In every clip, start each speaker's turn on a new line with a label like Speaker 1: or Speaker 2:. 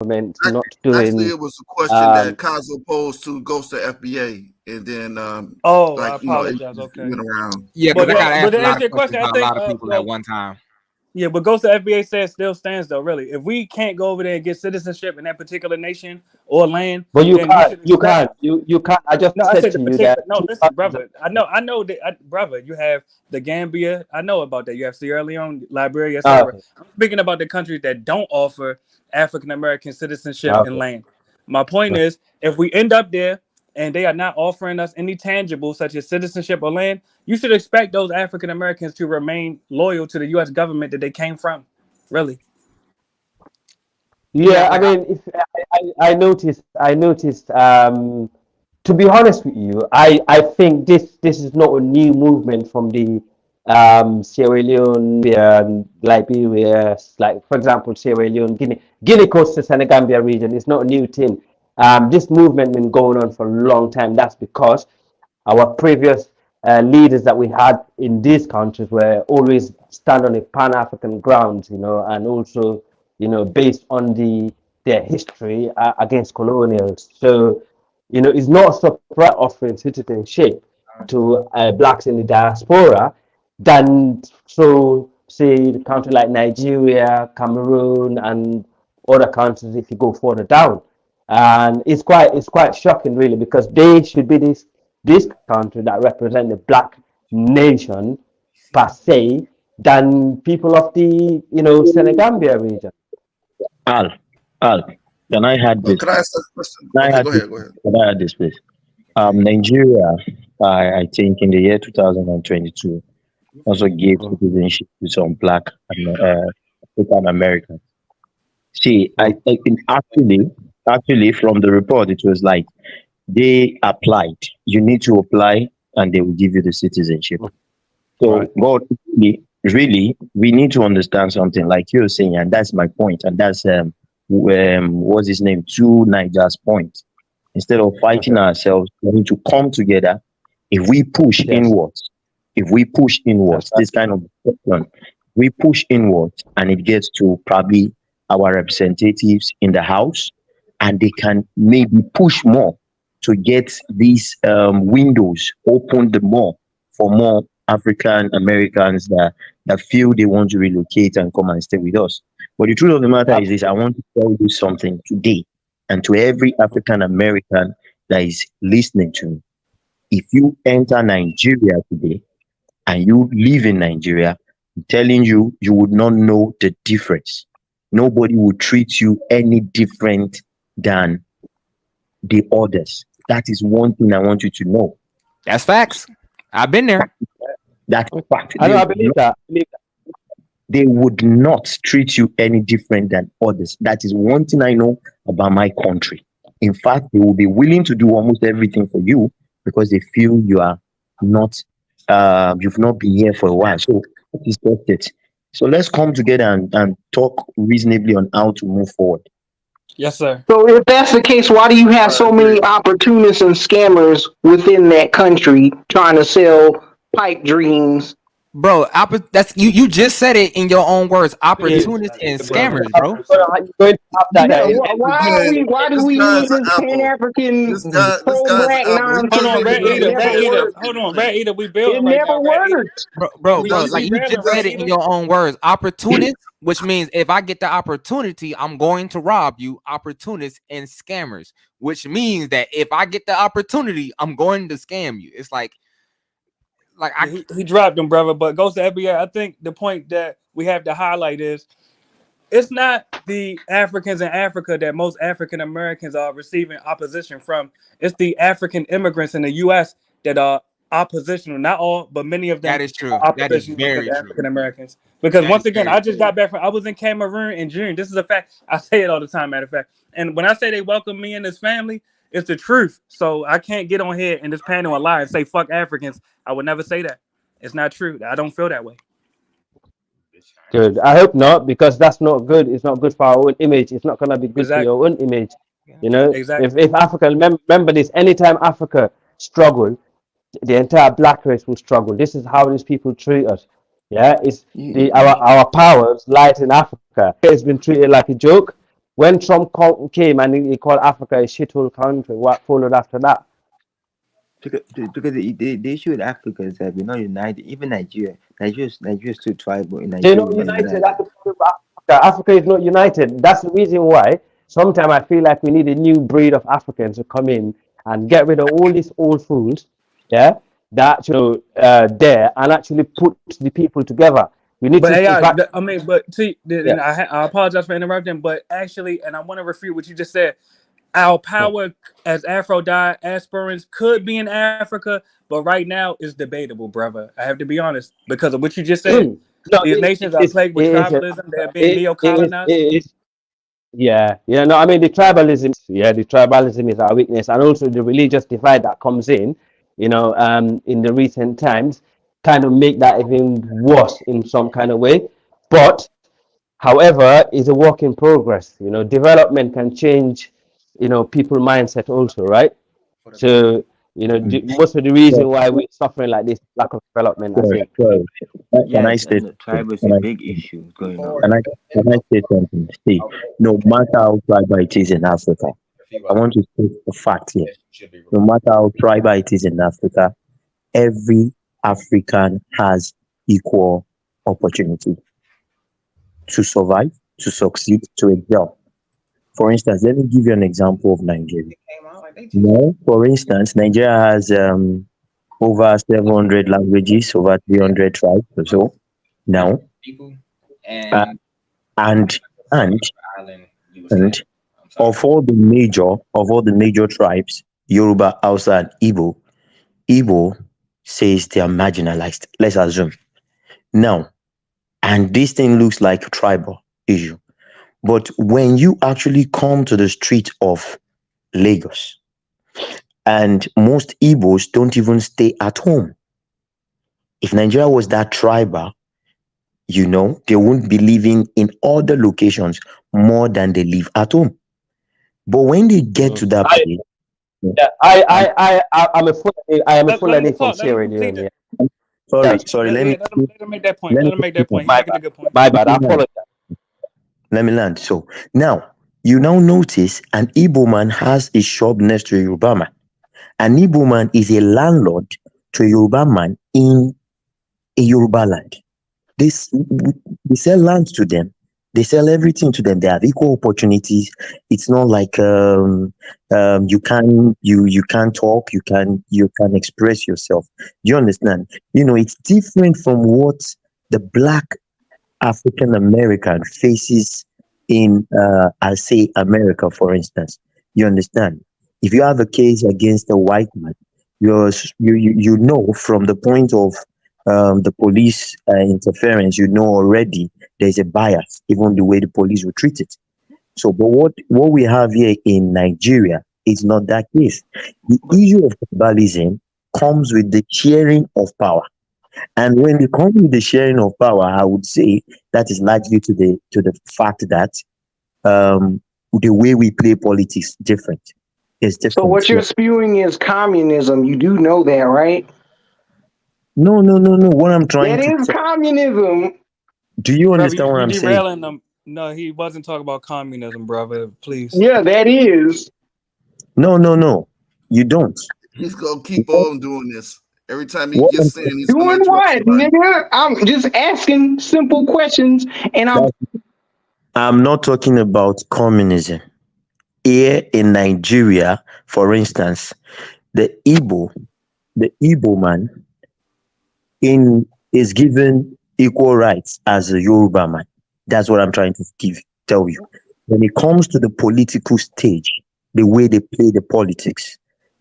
Speaker 1: government not
Speaker 2: Actually,
Speaker 1: doing.
Speaker 2: it was a question that Kazo posed to Ghost of FBA, and then
Speaker 3: Oh, I
Speaker 2: like it
Speaker 3: apologize. Okay.
Speaker 2: went around.
Speaker 4: Yeah,
Speaker 3: But
Speaker 4: because I got
Speaker 3: but
Speaker 4: asked
Speaker 3: to
Speaker 4: a lot
Speaker 3: answer
Speaker 4: of
Speaker 3: your
Speaker 4: questions
Speaker 3: question, I
Speaker 4: by a
Speaker 3: think
Speaker 4: lot of people at one time.
Speaker 3: yeah, but Ghost of FBA says still stands though. Really, if we can't go over there and get citizenship in that particular nation or land,
Speaker 1: But you
Speaker 3: then we
Speaker 1: can't.
Speaker 3: should
Speaker 1: You
Speaker 3: expect.
Speaker 1: can't. You can't. I just
Speaker 3: No, I
Speaker 1: said
Speaker 3: said the
Speaker 1: to you that
Speaker 3: particular. No,
Speaker 1: two
Speaker 3: listen,
Speaker 1: countries.
Speaker 3: brother. I know that, brother. You have the Gambia. I know about that. You have Sierra Leone, Liberia, etc.
Speaker 1: Okay.
Speaker 3: I'm speaking about the countries that don't offer African American citizenship and
Speaker 1: Okay.
Speaker 3: land. My point is, if we end up there and they are not offering us any tangible, such as citizenship or land, you should expect those African Americans to remain loyal to the U.S. government that they came from. Really.
Speaker 4: Yeah,
Speaker 1: Yeah, I
Speaker 4: like
Speaker 1: mean, if I noticed, to be honest with you, I think this is not a new movement from the Sierra Leone, Liberia, like for example, Sierra Leone, Guinea Coast, the Senegambia region. It's not a new thing. This movement been going on for a long time. That's because our previous leaders that we had in these countries were always stand on a pan-African ground, and also, based on their history against colonials. So, it's not a surprise offering citizenship to blacks in the diaspora than so say the country like Nigeria, Cameroon, and other countries if you go further down. And it's quite shocking really because they should be this country that represent the black nation per se than people of the Senegambia region.
Speaker 5: Al, Al, can I add
Speaker 2: Well,
Speaker 5: this?
Speaker 2: could I ask that question?
Speaker 5: Can I
Speaker 2: Okay,
Speaker 5: add
Speaker 2: go
Speaker 5: this?
Speaker 2: ahead. Go ahead.
Speaker 5: Can I add this, please? Nigeria, I think in the year 2022, also gave
Speaker 1: Mm,
Speaker 5: citizenship to some black African Americans. See,
Speaker 1: mm,
Speaker 5: actually, from the report, it was like they applied. You need to apply, and they will give you the citizenship.
Speaker 1: mm.
Speaker 5: So,
Speaker 1: Right.
Speaker 5: God, really, we need to understand something, like you're saying, and that's my point, and that's what's his name, two Niger's point. Instead of fighting
Speaker 1: Okay.
Speaker 5: ourselves, we need to come together. If we push
Speaker 1: Yes.
Speaker 5: inwards,
Speaker 1: That's right.
Speaker 5: this kind of question, we push inwards, and it gets to probably our representatives in the house, and they can maybe push more to get these windows opened more for more African Americans that feel they want to relocate and come and stay with us. But the truth of the matter is this: I
Speaker 1: Absolutely.
Speaker 5: want to tell you something today, and to every African American that is listening to me. If you enter Nigeria today and you live in Nigeria, I'm telling you, you would not know the difference. Nobody would treat you any different than the others. That is one thing I want you to know.
Speaker 4: that's facts. I've been there.
Speaker 5: That's fact.
Speaker 1: I know. I believe that.
Speaker 5: They would not treat you any different than others. That is one thing I know about my country. In fact, they will be willing to do almost everything for you because they feel you are not, you've not been here for a while. So that is just it. So let's come together and talk reasonably on how to move forward.
Speaker 3: Yes, sir.
Speaker 6: So if that's the case, why do you have
Speaker 2: I
Speaker 6: so
Speaker 2: agree.
Speaker 6: many opportunists and scammers within that country trying to sell pipe dreams?
Speaker 4: Bro, that's you just said it in your own words.
Speaker 3: Yeah,
Speaker 4: Opportunists and
Speaker 3: brother.
Speaker 4: scammers, bro.
Speaker 1: You're going to have that.
Speaker 6: Yeah,
Speaker 1: Is
Speaker 2: Again,
Speaker 6: why do
Speaker 2: this
Speaker 6: we need
Speaker 2: guy's an
Speaker 6: this Pan
Speaker 2: apple.
Speaker 6: African
Speaker 2: This guy's an
Speaker 6: pro-black
Speaker 2: apple. He
Speaker 3: Hold
Speaker 6: nonsense?
Speaker 3: on,
Speaker 2: doesn't
Speaker 3: Red
Speaker 2: even know
Speaker 6: It
Speaker 2: the
Speaker 3: Eater,
Speaker 6: never
Speaker 3: Red
Speaker 2: difference
Speaker 3: Eater.
Speaker 6: worked.
Speaker 2: between
Speaker 3: Hold on,
Speaker 2: anything.
Speaker 3: Red Eater. We
Speaker 6: It
Speaker 3: building right
Speaker 6: never
Speaker 3: now, Red Eater.
Speaker 6: worked.
Speaker 4: Bro,
Speaker 2: He
Speaker 3: We
Speaker 2: doesn't
Speaker 4: like
Speaker 3: we
Speaker 2: even
Speaker 4: you
Speaker 3: building
Speaker 4: just
Speaker 2: know
Speaker 3: Red
Speaker 4: said it
Speaker 3: Eater.
Speaker 4: in your own words. Opportunists, which means if I get the opportunity, I'm going to rob you. Opportunists and scammers, which means that if I get the opportunity, I'm going to scam you. It's like
Speaker 3: Yeah,
Speaker 4: I
Speaker 3: he dropped them, brother. But goes to FBI. I think the point that we have to highlight is it's not the Africans in Africa that most African Americans are receiving opposition from. It's the African immigrants in the U.S. that are oppositional. Not all, but many of
Speaker 4: that
Speaker 3: them
Speaker 4: is true.
Speaker 3: are
Speaker 4: That is
Speaker 3: oppositional to
Speaker 4: very
Speaker 3: the
Speaker 4: true.
Speaker 3: African Americans. Because
Speaker 4: That is
Speaker 3: once again,
Speaker 4: very
Speaker 3: I just
Speaker 4: true.
Speaker 3: got back from. I was in Cameroon in June. This is a fact. I say it all the time. Matter of fact, and when I say they welcome me and his family, it's the truth. So I can't get on here in this panel and lie and say fuck Africans. I would never say that. It's not true. I don't feel that way.
Speaker 1: good. I hope not, because that's not good. It's not good for our own image. It's not gonna be good for
Speaker 3: Exactly.
Speaker 1: your own image. If
Speaker 3: Exactly.
Speaker 1: Africa, remember this, anytime Africa struggle, the entire black race will struggle. This is how these people treat us. Yeah, it's the our powers lies in Africa. It's been treated like a joke. when Trump came and he called Africa a shithole country, what followed after that?
Speaker 7: Because the issue with Africa is that we're not united. Even Nigeria's too tribal. In
Speaker 1: They're
Speaker 7: Nigeria,
Speaker 1: not
Speaker 7: we're not
Speaker 1: united.
Speaker 7: united.
Speaker 1: That's the problem with Africa. Africa is not united. That's the reason why sometimes I feel like we need a new breed of Africans to come in and get rid of all these old fools, yeah, that there and actually put the people together. We need
Speaker 3: But
Speaker 1: to, in
Speaker 3: AI,
Speaker 1: fact,
Speaker 3: I mean, but see,
Speaker 1: yeah.
Speaker 3: and I apologize for interrupting, but actually, and I want to refute what you just said. Our power as Afro diasporans could be in Africa, but right now it's debatable, brother. I have to be honest because of what you just said.
Speaker 1: No,
Speaker 3: These nations are plagued with tribalism. They are being neo-colonized.
Speaker 1: it is. Yeah, no, I mean the tribalism is our weakness, and also the religious divide that comes in, in the recent times, kind of make that even worse in some kind of way. But, however, it's a work in progress. Development can change, people mindset also, right? So, most of the reason why we're suffering like this lack of development, I think.
Speaker 5: Sorry. Can I
Speaker 7: Yes,
Speaker 5: say
Speaker 7: and the tribal is
Speaker 5: can
Speaker 7: a
Speaker 5: I,
Speaker 7: big issue going on.
Speaker 5: can I say something? See, no matter how tribal it is in Africa, I want to state a fact here. No matter how tribal it is in Africa, every African has equal opportunity to survive, to succeed, to excel. For instance, let me give you an example of Nigeria. Now, for instance, Nigeria has over 700 languages, over 300 tribes or so. Now, uh, and and and of all the major tribes, Yoruba, Hausa, and Igbo says they are marginalized. Let's assume now, and this thing looks like a tribal issue. But when you actually come to the street of Lagos, and most Igbos don't even stay at home. If Nigeria was that tribal, they wouldn't be living in other locations more than they live at home. But when they get to that place,
Speaker 1: I am a Fulani from
Speaker 3: Let him
Speaker 1: Sierra
Speaker 3: complete
Speaker 1: Leone.
Speaker 3: it.
Speaker 1: Yeah.
Speaker 5: sorry,
Speaker 3: Let him make that point.
Speaker 5: let
Speaker 3: Let
Speaker 5: me
Speaker 3: him make that point. He's
Speaker 1: My
Speaker 3: making a good point.
Speaker 1: bad. I apologize.
Speaker 5: let me land. So now you now notice an Igbo man has a shop next to a Yoruba man. An Igbo man is a landlord to a Yoruba man in a Yoruba land. They sell land to them. They sell everything to them. They have equal opportunities. It's not like you can't talk. You can express yourself. You understand? It's different from what the Black African American faces in I'll say America, for instance. You understand? If you have a case against a white man, you know from the point of the police interference, already there's a bias, even the way the police will treat it. So, but what we have here in Nigeria is not that case. The issue of tribalism comes with the sharing of power. And when it comes with the sharing of power, I would say that is largely to the fact that the way we play politics different. Is different.
Speaker 6: So what you're spewing is communism. You do know that, right?
Speaker 5: No. What I'm trying
Speaker 6: That
Speaker 5: to
Speaker 6: is
Speaker 5: say,
Speaker 6: communism.
Speaker 5: do you
Speaker 3: Brother,
Speaker 5: understand what
Speaker 3: you
Speaker 5: I'm saying?
Speaker 3: derailing them. No, he wasn't talking about communism, brother. Please.
Speaker 6: Yeah, that is.
Speaker 5: No. You don't.
Speaker 2: He's gonna keep on doing this. Every time he
Speaker 5: What
Speaker 2: gets in, he's gonna
Speaker 6: Doing
Speaker 2: interrupt
Speaker 6: what,
Speaker 2: somebody.
Speaker 6: nigga? I'm just asking simple questions, and
Speaker 5: I'm not talking about communism. Here in Nigeria, for instance, the Igbo man is given equal rights as a Yoruba man. That's what I'm trying to tell you. When it comes to the political stage, the way they play the politics.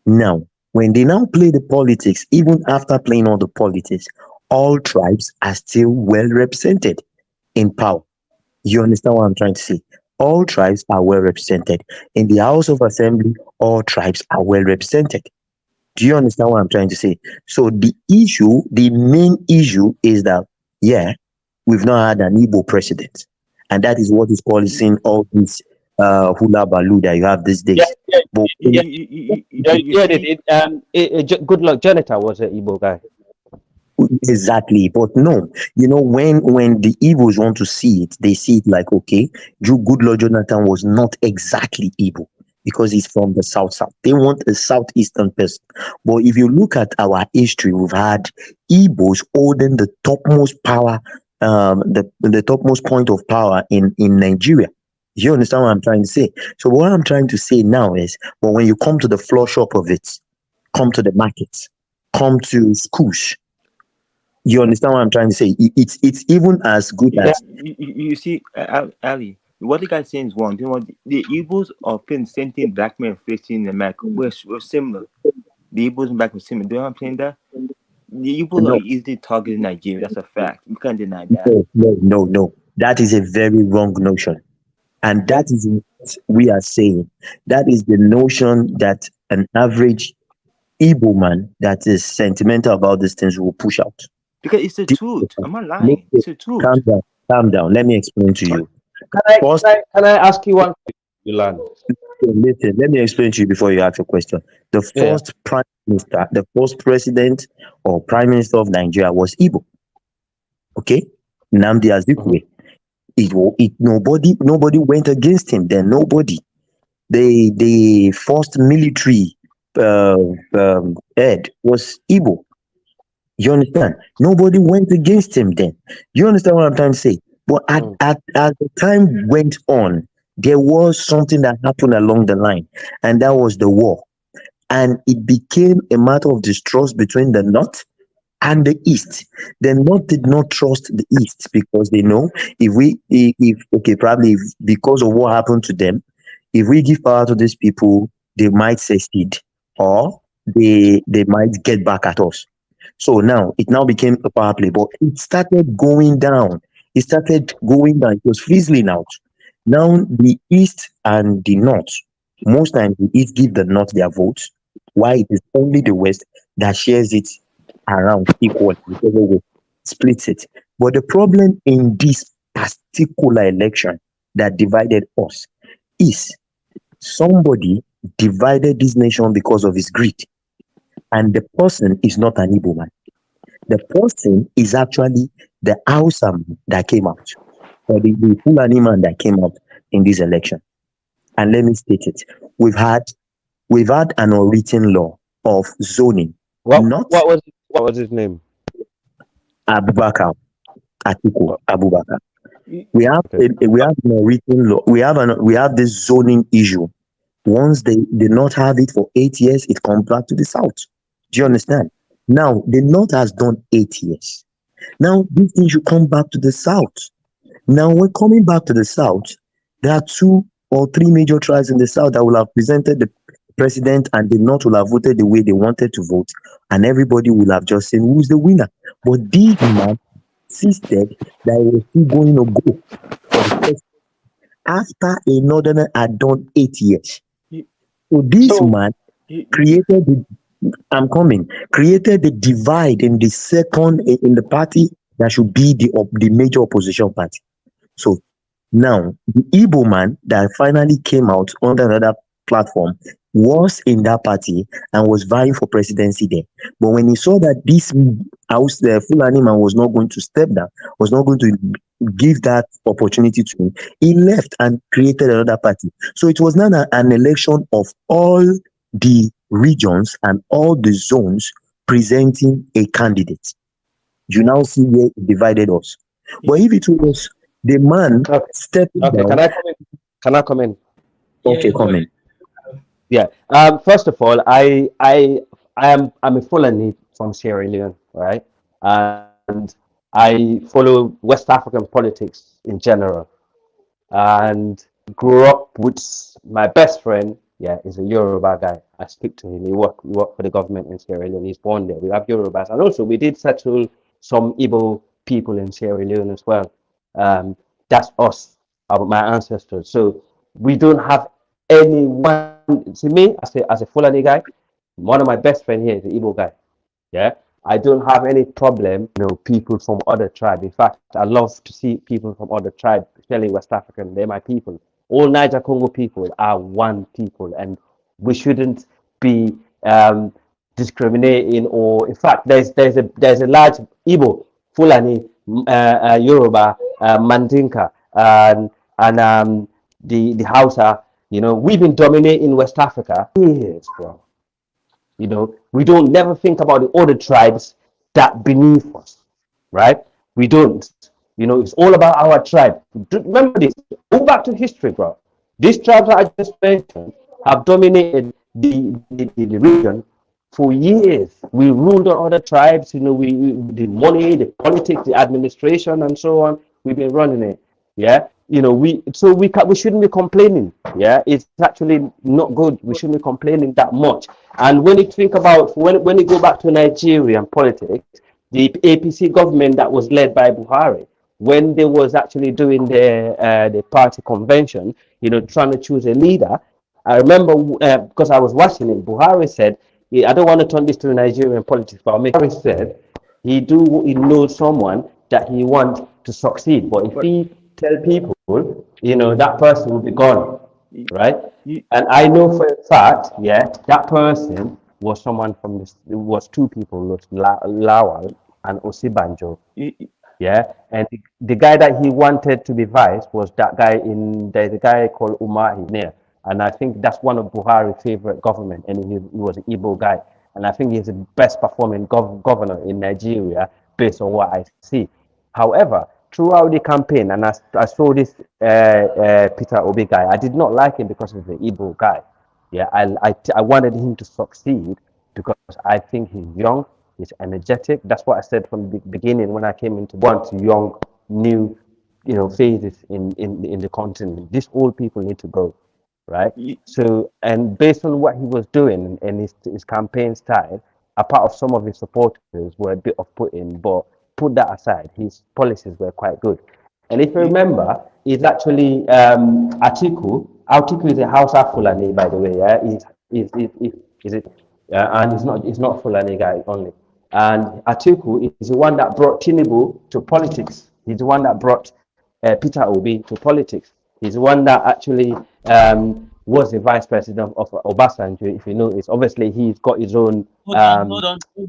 Speaker 5: Now, when they now play the politics, even after playing all the politics, all tribes are still well represented in power. You understand what I'm trying to say? All tribes are well represented. In the House of Assembly, all tribes are well represented. Do you understand what I'm trying to say? So the main issue is that, we've not had an Igbo president. And that is what is causing all this hula baloo that you have these days.
Speaker 1: Good luck. Janita was an Igbo guy.
Speaker 5: Exactly, but no, when the Igbos want to see it, they see it like, okay, Goodluck Jonathan was not exactly Igbo because he's from the south. They want a southeastern person. But if you look at our history, we've had Igbos holding the topmost power, the topmost point of power in Nigeria. You understand what I'm trying to say? So what I'm trying to say now is, but when you come to the floor shop of it, come to the markets, come to schools. You understand what I'm trying to say? It's even as good
Speaker 1: Yeah.
Speaker 5: as
Speaker 7: You see, Ali, what the guy saying is wrong. You know what? The Igbos are feeling the same thing black men facing in America. We're similar. The Igbos and black were similar. Do you know what I'm saying? That the Igbos are
Speaker 5: no,
Speaker 7: easily targeted in Nigeria. That's a fact. We can't deny that.
Speaker 5: no. That is a very wrong notion, and that is what we are saying. That is the notion that an average Igbo man that is sentimental about these things will push out.
Speaker 7: Because it's the
Speaker 5: This-
Speaker 7: truth. I'm not
Speaker 5: Look,
Speaker 7: lying. It's the truth.
Speaker 5: calm down, calm down. Let me explain to you.
Speaker 1: Can I,
Speaker 5: First,
Speaker 1: can I ask you one thing, Yulan?
Speaker 5: listen. Let me explain to you before you ask your question. The
Speaker 1: Yeah.
Speaker 5: first prime minister, the first president or prime minister of Nigeria was Igbo. Okay, Nnamdi Azikiwe. Nobody went against him. Then nobody. The first military uh, head was Igbo. You understand? Nobody went against him then. You understand what I'm trying to say? But as the time went on, there was something that happened along the line, and that was the war. And it became a matter of distrust between the North and the East. The North did not trust the East because they know if okay, probably because of what happened to them, if we give power to these people, they might succeed or they might get back at us. So now it now became a power play, but it started going down. It started going down. It was fizzling out. Now the East and the North, most times the East give the North their votes, while it is only the West that shares it around equally, whichever way splits it. But the problem in this particular election that divided us is somebody divided this nation because of his greed, and the person is not an Igbo man. The person is actually the Hausa man that came out, or the Fulani man that came out in this election. And let me state it: we've had an unwritten law of zoning, not
Speaker 1: What was his name?
Speaker 5: Abubakar Atiku Abubakar.
Speaker 3: Y-
Speaker 1: Okay.
Speaker 5: We have an unwritten law. We have this zoning issue. Once they not have it for 8 years, it comes back to the south. Do you understand? Now the north has done 8 years. Now this thing should come back to the south. Now when coming back to the south, there are 2 or 3 major tribes in the south that will have presented the president, and the north will have voted the way they wanted to vote, and everybody will have just said who's the winner. But this man insisted that he was still going to go for the president after a northerner had done 8 years.
Speaker 3: y-
Speaker 5: So this
Speaker 1: So
Speaker 5: man
Speaker 3: y- y-
Speaker 5: created the created the divide in the second in the party that should be the major opposition party. So now the Igbo man that finally came out under another platform was in that party and was vying for presidency there. But when he saw that this house, the Fulani man was not going to step down, was not going to give that opportunity to him, he left and created another party. So it was not an election of all the regions and all the zones presenting a candidate. You now see where it divided us. But if it was the man
Speaker 1: okay,
Speaker 5: stepping
Speaker 1: okay.
Speaker 5: down,
Speaker 1: Can I come in? Can I come in?
Speaker 5: okay, comment.
Speaker 1: Yeah. First of all, I'm a Fulani from Sierra Leone, right? And I follow West African politics in general, and grew up with my best friend. Yeah, is a Yoruba guy. I speak to him. We work for the government in Sierra Leone. He's born there. We have Yorubas, and also we did settle some Igbo people in Sierra Leone as well. Um, that's us, my ancestors. So we don't have anyone. See me as a Fulani guy. One of my best friend here is the Igbo guy. Yeah, I don't have any problem, people from other tribe. In fact, I love to see people from other tribe, especially West African. They're my people. All Niger Congo people are one people, and we shouldn't be discriminating, or in fact, there's a large Igbo, Fulani, Yoruba, Mandinka, and the Hausa. You know, we've been dominating West Africa years, bro. You know, we don't never think about the other tribes that beneath us, right? We don't. You know, it's all about our tribe. Remember this. Go back to history, bro. These tribes that I just mentioned have dominated the region for years. We ruled on other tribes. You know, the money, the politics, the administration, and so on. We've been running it. Yeah, you know, we shouldn't be complaining. Yeah, it's actually not good. We shouldn't be complaining that much. And when you think about when you go back to Nigerian politics, the APC government that was led by Buhari, when they was actually doing the party convention, you know, trying to choose a leader. I remember because I was watching it. Buhari said, I don't want to turn this to Nigerian politics, but Buhari said he knows someone that he wants to succeed, but if he tell people, you know, that person will be gone, right? And I know for a fact, yeah, that person was someone from this. It was two people, was Lawal and Osibanjo. Yeah, and the guy that he wanted to be vice was that guy there's a guy called Umahi there, and I think that's one of Buhari's favorite government, and he was an Igbo guy, and I think he's the best performing governor in Nigeria based on what I see. However, throughout the campaign, and I saw this Peter Obi guy, I did not like him because of the Igbo guy. Yeah, I wanted him to succeed because I think he's young. He's energetic. That's what I said from the beginning when I came into want young, new, you know, phases in the continent. These old people need to go, right? So, and based on what he was doing and his campaign style, a part of some of his supporters were a bit off-putting, but put that aside, his policies were quite good. And if you remember, it's actually Atiku. Atiku is a Hausa Fulani, by the way. Yeah, is it? And it's not Fulani guy only. And Atiku is the one that brought Tinubu to politics. He's the one that brought Peter Obi to politics. He's the one that actually was the vice president of Obasanjo. If you notice, obviously he's got his own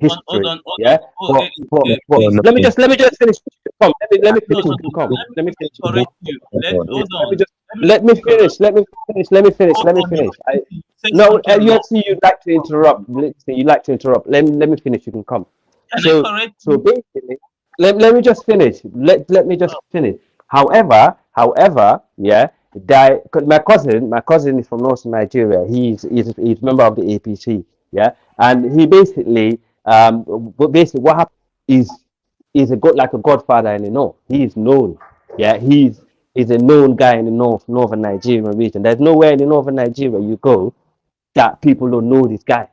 Speaker 1: history. Yeah, but let me just finish. Come, let me finish. Come, let me finish. Let me finish. No, you see, you like to interrupt. You like to interrupt. Let me finish. You can come. So basically, let me just finish. Let me just finish. However, yeah, my cousin is from North Nigeria. He's a member of the APC. Yeah, and he basically what happened is like a godfather in the north. He is known. Yeah, he's a known guy in the northern Nigerian region. There's nowhere in the northern Nigeria you go that people don't know this guy.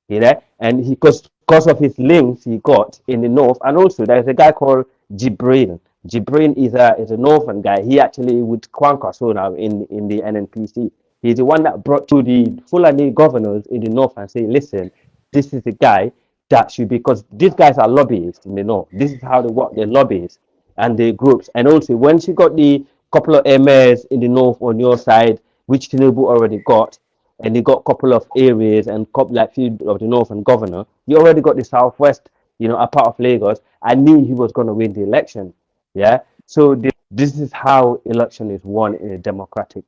Speaker 1: You know, and he because of his links he got in the north, and also there's a guy called Jibril. Jibril is a northern guy. He actually with Kwankwaso now in the NNPC. He's the one that brought to the Fulani governors in the north and say, listen, this is the guy that should be, because these guys are lobbyists in the north. This is how they work, they're lobbyists and the groups. And also when she got the couple of emirs in the north on your side, which Tinubu already got, and he got a couple of areas and like few of the northern governor, you already got the southwest, you know, a part of Lagos. I knew he was going to win the election. Yeah. So this is how election is won in a democratic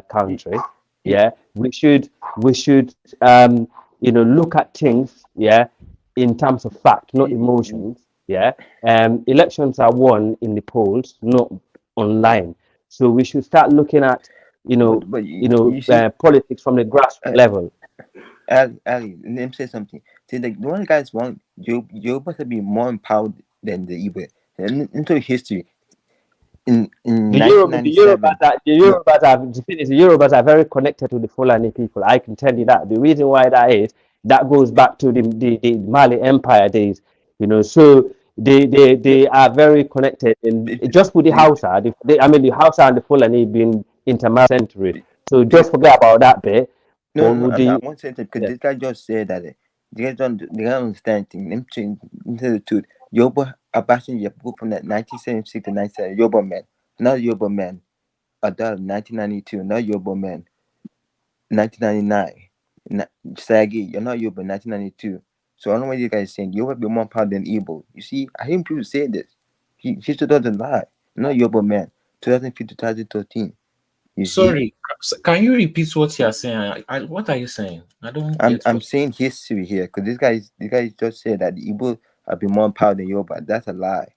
Speaker 1: country. Yeah. We should you know, look at things, yeah, in terms of fact, not emotions. Yeah. Elections are won in the polls, not online. So we should start looking at, you know, politics from the grassroots level.
Speaker 7: Ali, let me say something. See, like one of the guys want you're supposed to be more empowered than the Igbo. And into history, in
Speaker 1: the Yorubas are very connected to the Fulani people. I can tell you that. The reason why that is, that goes back to the Mali Empire days. You know, so they are very connected. And just with the Hausa, the Hausa and the Fulani being intermarried centuries. So just forget about that bit.
Speaker 7: No, I want to say that because this guy just said that they don't understand things. Let me change into the truth. Yoruba Abasin Yabu from that 1976 to 97. Yoruba man, not Yoruba man. Adult 1992, not Yoruba man. 1999. Sagi, you're not Yoruba. 1992. So I don't know what you guys are saying. Yoruba be more power than Igbo. You see, I hear people say this. History doesn't lie. Not Yoruba man. 2015 to 2013. You see?
Speaker 8: Sorry, can you repeat what you are saying? What are you saying? I don't get
Speaker 7: I'm
Speaker 8: what-
Speaker 7: saying history here because this guy just said that the Igbo have been more power than Yoruba. That's a lie.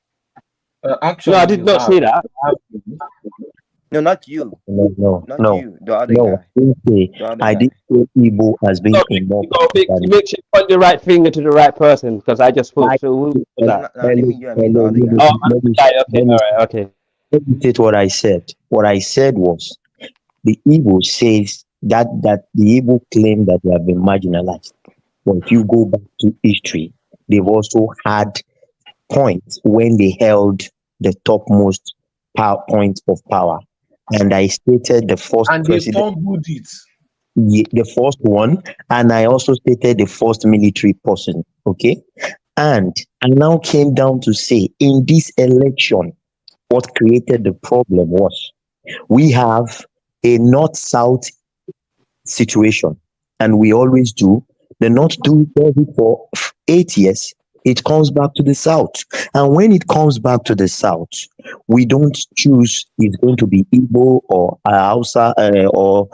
Speaker 8: Actually,
Speaker 1: No, I did
Speaker 8: you
Speaker 1: not
Speaker 8: have.
Speaker 1: say that.
Speaker 7: No, not you.
Speaker 5: No,
Speaker 7: Not
Speaker 5: no,
Speaker 7: you. The other
Speaker 5: no.
Speaker 7: guy.
Speaker 5: I didn't say,
Speaker 7: The other
Speaker 5: I
Speaker 7: guy.
Speaker 5: didn't say Igbo has been
Speaker 1: You
Speaker 5: a more
Speaker 1: make sure you point the right finger to the right person because I just spoke.
Speaker 5: Like-
Speaker 1: So who was
Speaker 7: No,
Speaker 1: that?
Speaker 7: I didn't mean you. I mean the
Speaker 5: Hello,
Speaker 7: other guy.
Speaker 1: Oh,
Speaker 5: let me-
Speaker 1: okay,
Speaker 5: let me-
Speaker 1: all right, okay.
Speaker 5: let me state what I said. What I said was the Igbo says that the Igbo claim that they have been marginalized. But if you go back to history, they've also had points when they held the topmost point of power. And I stated the first
Speaker 8: And they
Speaker 5: president,
Speaker 8: fumbled it.
Speaker 5: the first one, and I also stated the first military person. Okay. And I now came down to say in this election, what created the problem was we have a north-south situation, and we always do. The north does it for 8 years. It comes back to the south, and when it comes back to the south, we don't choose it's going to be Igbo or Hausa or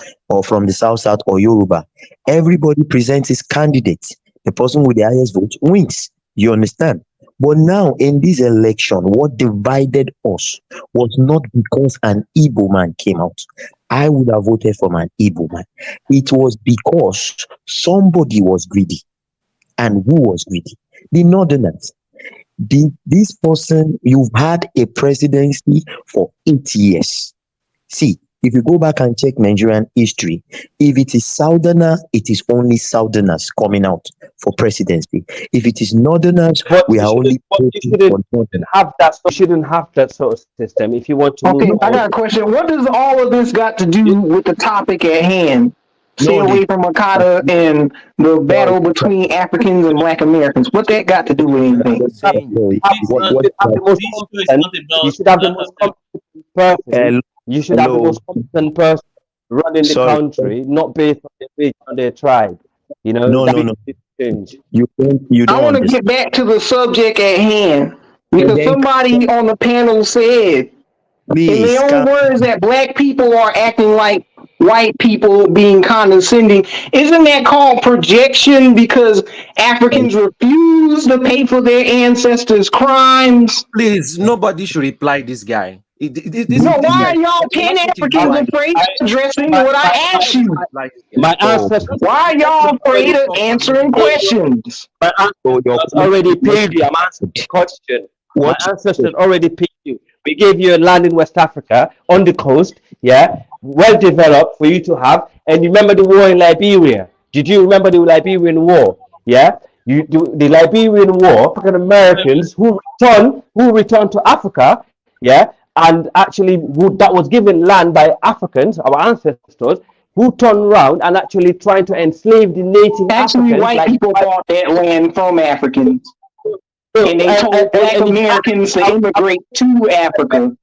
Speaker 5: from the south or Yoruba. Everybody presents his candidate. The person with the highest vote wins. You understand? But now in this election, what divided us was not because an Igbo man came out. I would have voted for an Igbo man. It was because somebody was greedy. And who was greedy? The Northerners. This person, you've had a presidency for 8 years. See, if you go back and check Nigerian history, if it is Southerner, it is only Southerners coming out for presidency. If it is Northerners,
Speaker 1: But
Speaker 5: we
Speaker 1: you
Speaker 5: are only
Speaker 1: shouldn't have that. You shouldn't have that sort of system if you want to
Speaker 6: Okay,
Speaker 1: move
Speaker 6: I got a
Speaker 1: on.
Speaker 6: question. What does all of this got to do with the topic at hand? Stay
Speaker 5: No,
Speaker 6: away from AKATA and the battle between Africans and Black Americans. What that got to do with anything?
Speaker 7: I'm saying
Speaker 1: You should have the most competent. You should have the most competent person. You should have the most competent person running the
Speaker 5: Sorry.
Speaker 1: country, not based on their race or their tribe. You know,
Speaker 5: No,
Speaker 1: that
Speaker 5: no, no.
Speaker 1: is change.
Speaker 5: You
Speaker 6: I
Speaker 5: don't
Speaker 6: want to
Speaker 5: understand.
Speaker 6: get back to the subject at hand because
Speaker 5: then-
Speaker 6: somebody on the panel said, in
Speaker 5: Please,
Speaker 6: their own words, that black people are acting like white people, being condescending. Isn't that called projection because Africans refuse to pay for their ancestors' crimes?
Speaker 8: Please, nobody should reply this guy.
Speaker 6: No, why are y'all Pan-Africans afraid of addressing what I asked you?
Speaker 1: My ancestors,
Speaker 6: Why are y'all afraid of answering questions?
Speaker 1: my ancestors already paid you. I'm answering the question. My
Speaker 5: What?
Speaker 1: ancestors already paid you. We gave you a land in West Africa on the coast, yeah, well developed for you to have. And you remember the war in Liberia? Did you remember the Liberian War? Yeah, the Liberian War. African Americans who returned to Africa, yeah, and actually that was given land by Africans, our ancestors, who turned around and actually trying to enslave the native
Speaker 6: Actually,
Speaker 1: Africans.
Speaker 6: white people bought that land from Africans. And they told black Americans to immigrate to Africa.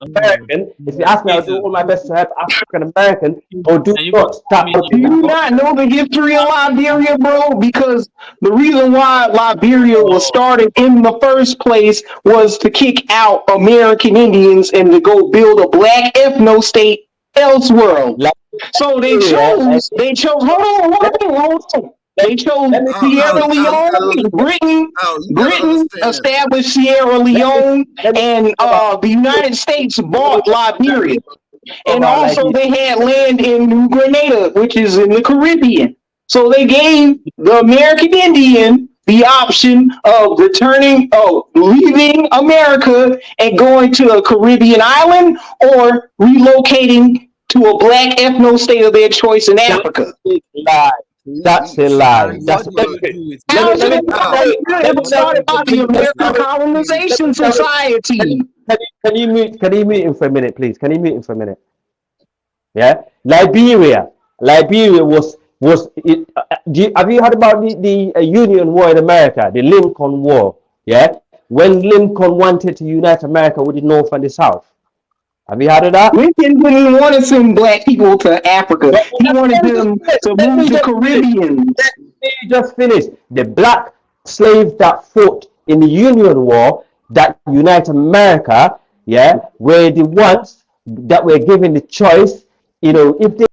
Speaker 1: American, if you ask me, I'll do all my best to help African American or do not stop.
Speaker 6: Do you not know the history of Liberia, bro? Because the reason why Liberia was started in the first place was to kick out American Indians and to go build a black ethno state elsewhere. So they chose, hold on. They chose Sierra Leone. Britain established Sierra Leone, and the United States bought Liberia. And also they had land in New Grenada, which is in the Caribbean. So they gave the American Indian the option of leaving America and going to a Caribbean island or relocating to a black ethno state of their choice in Africa.
Speaker 1: That's a lie. That's
Speaker 6: How is it it was started by the American Colonization Society?
Speaker 1: Can you mute him for a minute, please? Can you mute him for a minute? Yeah, Liberia was have you heard about the Union War in America, the Lincoln War? Yeah, when Lincoln wanted to unite America with the North and the South. Have you heard of that?
Speaker 6: Lincoln didn't want to send black people to Africa. He wanted them to move to Caribbean.
Speaker 1: Let me just finish. The black slaves that fought in the Union War that unite America, yeah, were the ones that were given the choice, if they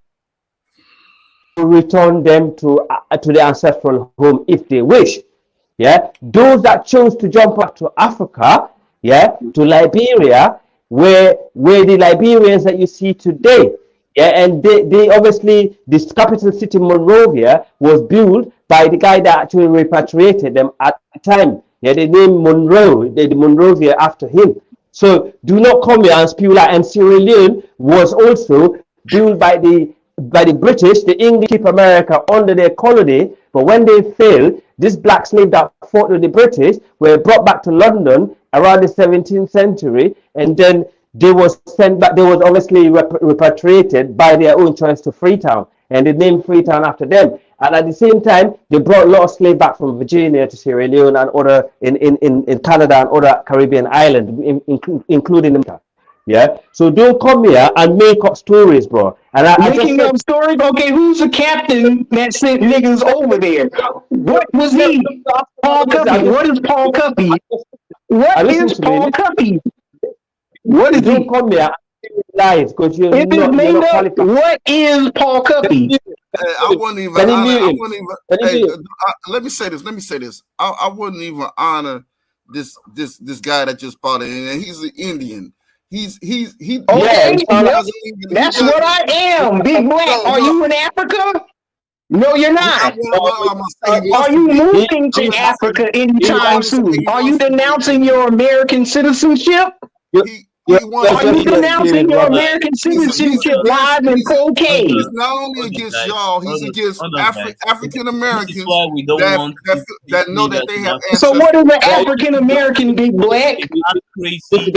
Speaker 1: return them to the ancestral home if they wish. Yeah, those that chose to jump back to Africa, yeah, to Liberia, were the Liberians that you see today. Yeah, and they obviously, this capital city Monrovia was built by the guy that actually repatriated them at the time. Yeah, they named Monroe, the Monrovia after him. So do not come here and spew like. And Sierra Leone was also built by the British. The English keep America under their colony, but when they failed, this black slave that fought with the British were brought back to London around the 17th century, and then they was sent back. They was obviously repatriated by their own choice to Freetown, and they named Freetown after them. And at the same time, they brought a lot of slaves back from Virginia to Sierra Leone and other in Canada and other Caribbean islands, including America. Yeah, so don't come here and make up stories, bro. And
Speaker 6: making up stories. Okay, who's the captain that sent niggas over there? What was he? Paul Cuppy. What is Paul Cuppy? What is Paul Cuppy? What is he?
Speaker 1: Don't come here and lies because you're not qualified.
Speaker 6: What is Paul Cuppy?
Speaker 2: I wouldn't even honor. Let me say this. I wouldn't even honor this guy that just bought it, and he's an Indian. He
Speaker 6: okay, that's what I am, Big Black. Are you in Africa? No, you're not. Are you moving to Africa anytime soon? Are you denouncing your American citizenship? Are you denouncing your American citizenship live in 4K?
Speaker 2: He's not only against y'all, he's against African Americans that know that they have ancestors.
Speaker 6: So what is an African American, Big Black?
Speaker 2: That's what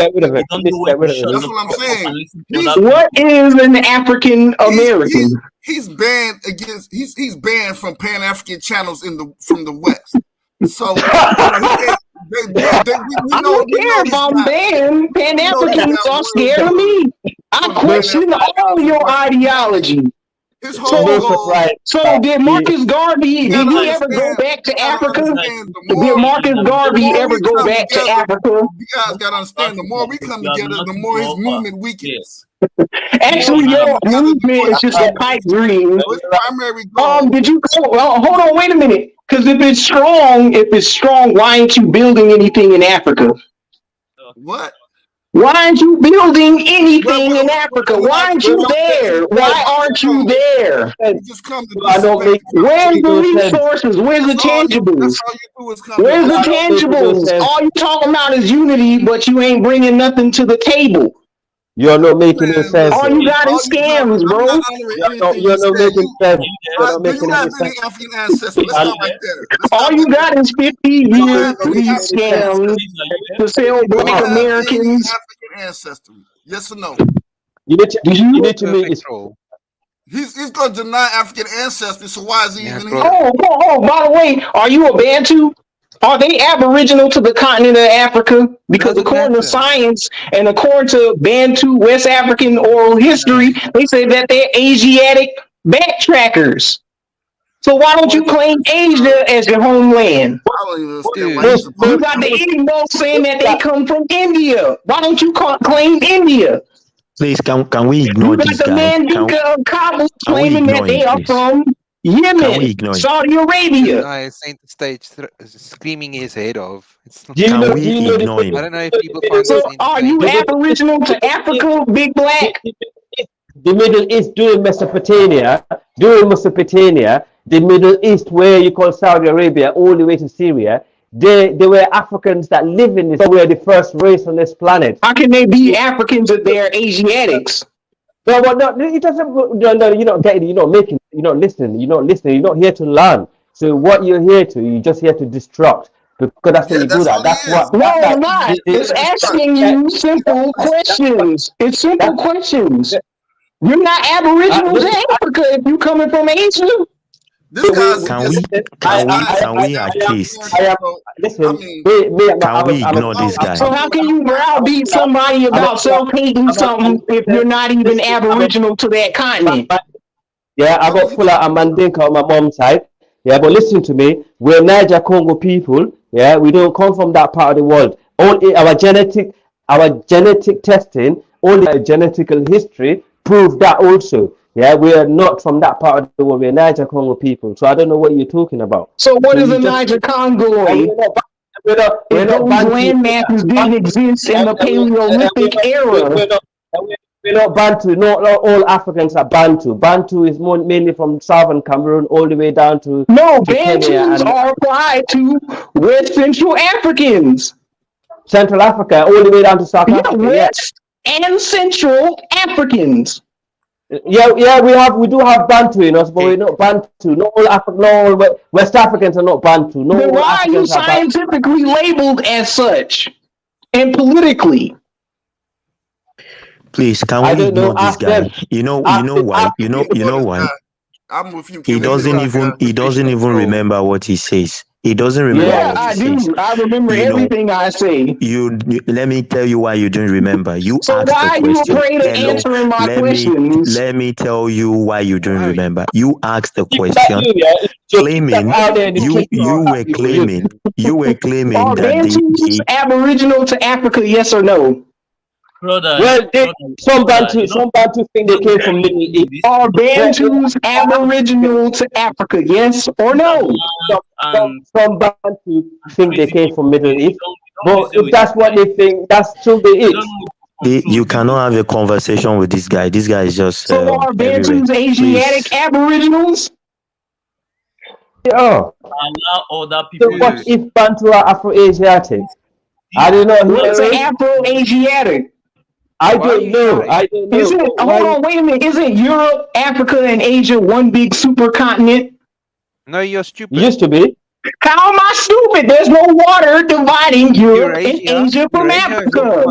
Speaker 2: I'm saying.
Speaker 6: What is an African American?
Speaker 2: He's banned against. He's banned from Pan African channels from the West. So
Speaker 6: I don't care if I'm banned. Pan Africans are scared of me. I question all your ideology. So did Marcus Garvey? Did he ever go back to Africa? Did Marcus Garvey ever go back to Africa?
Speaker 2: You guys gotta understand. The more we come together, the more his movement weakens.
Speaker 6: Actually, your movement is just a pipe dream. Did you go? Well, hold on, wait a minute. Because if it's strong, why aren't you building anything in Africa?
Speaker 2: What?
Speaker 6: Why aren't you building anything in Africa? Why aren't you there? Why aren't you there?
Speaker 2: You just come to
Speaker 6: where's the resources? Where's the tangibles? Where's the tangibles? All you talking about is unity, but you ain't bringing nothing to the table.
Speaker 1: You're not making no sense.
Speaker 6: All you got is scams, bro.
Speaker 1: You're not making sense. You're not making any sense.
Speaker 6: All you got is 50 years of these scams to sell black Americans.
Speaker 2: African ancestry. Yes or no?
Speaker 1: You need to make this.
Speaker 2: He's going to deny African ancestry, so why is he even here?
Speaker 6: Oh, by the way, are you a Bantu? Are they aboriginal to the continent of Africa? Because according to science and according to Bantu West African oral history, they say that they're Asiatic backtrackers. So why don't you claim Asia as your homeland? You got the Igbo saying that they come from India. Why don't you claim India?
Speaker 5: Please, can we ignore this guy?
Speaker 6: You got the Mandinka of Kabul claiming that they are from Yemen, Saudi Arabia.
Speaker 9: Saint the stage screaming his head off.
Speaker 5: Can we ignore him?
Speaker 9: I don't know if people find
Speaker 6: so are you aboriginal to Africa, Big Black?
Speaker 1: The Middle East during Mesopotamia, the Middle East where you call Saudi Arabia all the way to Syria, they were Africans that live in this. They were the first race on this planet.
Speaker 6: How can they be Africans if they're Asiatics?
Speaker 1: No, it doesn't. No, you're not getting. You're not making. You're not listening. You're not here to learn. So what you're here just here to destruct. Because that's what you do. That's what.
Speaker 6: No, I'm not. It's asking you simple questions. It's simple questions. You're not aboriginal to Africa if you're coming from Asia.
Speaker 5: Can we at least? Can we ignore this guy?
Speaker 6: So how can you browbeat somebody about self-hating something if you're not even aboriginal to that continent?
Speaker 1: Yeah, I got Fula and Mandinka on my mom's side. Yeah, but listen to me. We're Niger Congo people. Yeah, we don't come from that part of the world. Only our genetic testing, only our genetical history prove that also. Yeah, we are not from that part of the world. We're Niger Congo people. So I don't know what you're talking about.
Speaker 6: So what
Speaker 1: So
Speaker 6: is
Speaker 1: you
Speaker 6: a
Speaker 1: just
Speaker 6: Niger Congoid?
Speaker 1: we're
Speaker 6: If
Speaker 1: not
Speaker 6: those
Speaker 1: Bantu.
Speaker 6: landmasses didn't exist in the Paleolithic era.
Speaker 1: We're not Bantu. Not all Africans are Bantu. Bantu is mainly from southern Cameroon all the way down to Kenya
Speaker 6: Bantus
Speaker 1: and
Speaker 6: are applied to West Central Africans.
Speaker 1: Central Africa, all the way down to South Africa.
Speaker 6: West and Central Africans.
Speaker 1: Yeah, we do have Bantu in us, but we're not Bantu. Not all West Africans are not Bantu. No,
Speaker 6: Then
Speaker 1: all
Speaker 6: why are you
Speaker 1: Africans are Bantu.
Speaker 6: scientifically labeled as such and politically?
Speaker 5: Please, can we ignore this guy? You know why? You know why?
Speaker 2: I'm with you.
Speaker 5: He doesn't even remember what he says. He doesn't remember what he says.
Speaker 6: I remember everything I say.
Speaker 5: You let me tell you why you don't remember. You
Speaker 6: so
Speaker 5: asked
Speaker 6: why
Speaker 5: the question.
Speaker 6: Are you afraid of answering my questions?
Speaker 5: Let me tell you why you don't remember. You asked the question, claiming you were claiming
Speaker 6: are
Speaker 5: that
Speaker 6: Bantus aboriginal to Africa? Yes or no?
Speaker 10: Brother,
Speaker 1: well, some Bantu think they came from Middle East.
Speaker 6: Are Bantus aboriginal to Africa? Yes or no?
Speaker 1: Some Bantu think they came from Middle East. But if that's what they think, that's still it.
Speaker 5: You cannot have a conversation with this guy. This guy is just
Speaker 6: so are Bantus Asiatic aboriginals?
Speaker 10: Allow other people.
Speaker 1: So what if Bantu are Afro-Asiatic? I don't know.
Speaker 6: What's Afro-Asiatic?
Speaker 1: I don't know.
Speaker 6: Hold on, wait a minute. Isn't Europe, Africa, and Asia one big supercontinent?
Speaker 9: No, you're stupid.
Speaker 1: Used to be.
Speaker 6: How am I stupid? There's no water dividing Europe and Asia from Africa.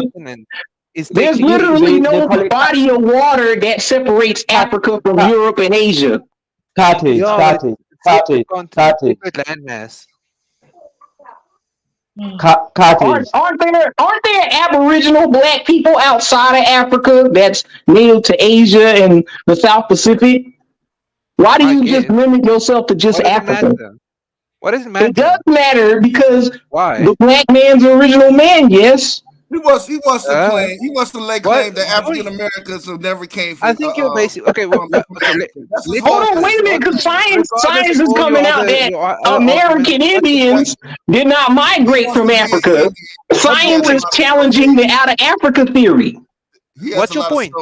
Speaker 6: There's literally no body of water that separates Africa from Europe and Asia.
Speaker 1: Cartage.
Speaker 9: Landmass.
Speaker 6: Aren't there Aboriginal black people outside of Africa that's native to Asia and the South Pacific? Why do you just limit yourself to just Africa?
Speaker 9: What does it matter?
Speaker 6: It does matter because the black man's original man, yes.
Speaker 2: He wants to lay claim that African Americans have never came from.
Speaker 9: I think you're basically okay. Well,
Speaker 6: hold on, wait a minute, because science is coming out that American Indians did not migrate from Africa. Science is challenging the out of Africa theory.
Speaker 9: What's your point?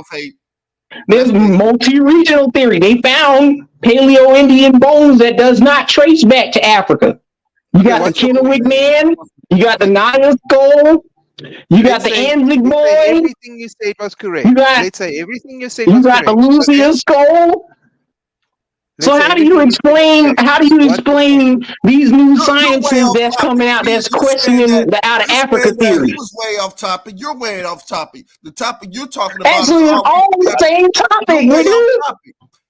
Speaker 6: There's multi-regional theory. They found Paleo-Indian bones that does not trace back to Africa. You got the Kennewick man. You got the Naya skull. You got the Anzic boy.
Speaker 9: Everything you said was correct. Let's say everything you said was correct.
Speaker 6: You got the Lucia skull. So how do you explain these new sciences that's coming out that's questioning the out of Africa theory?
Speaker 2: He was way off topic. You're way off topic. The topic you're talking about
Speaker 6: actually it's all the same topic, nigga.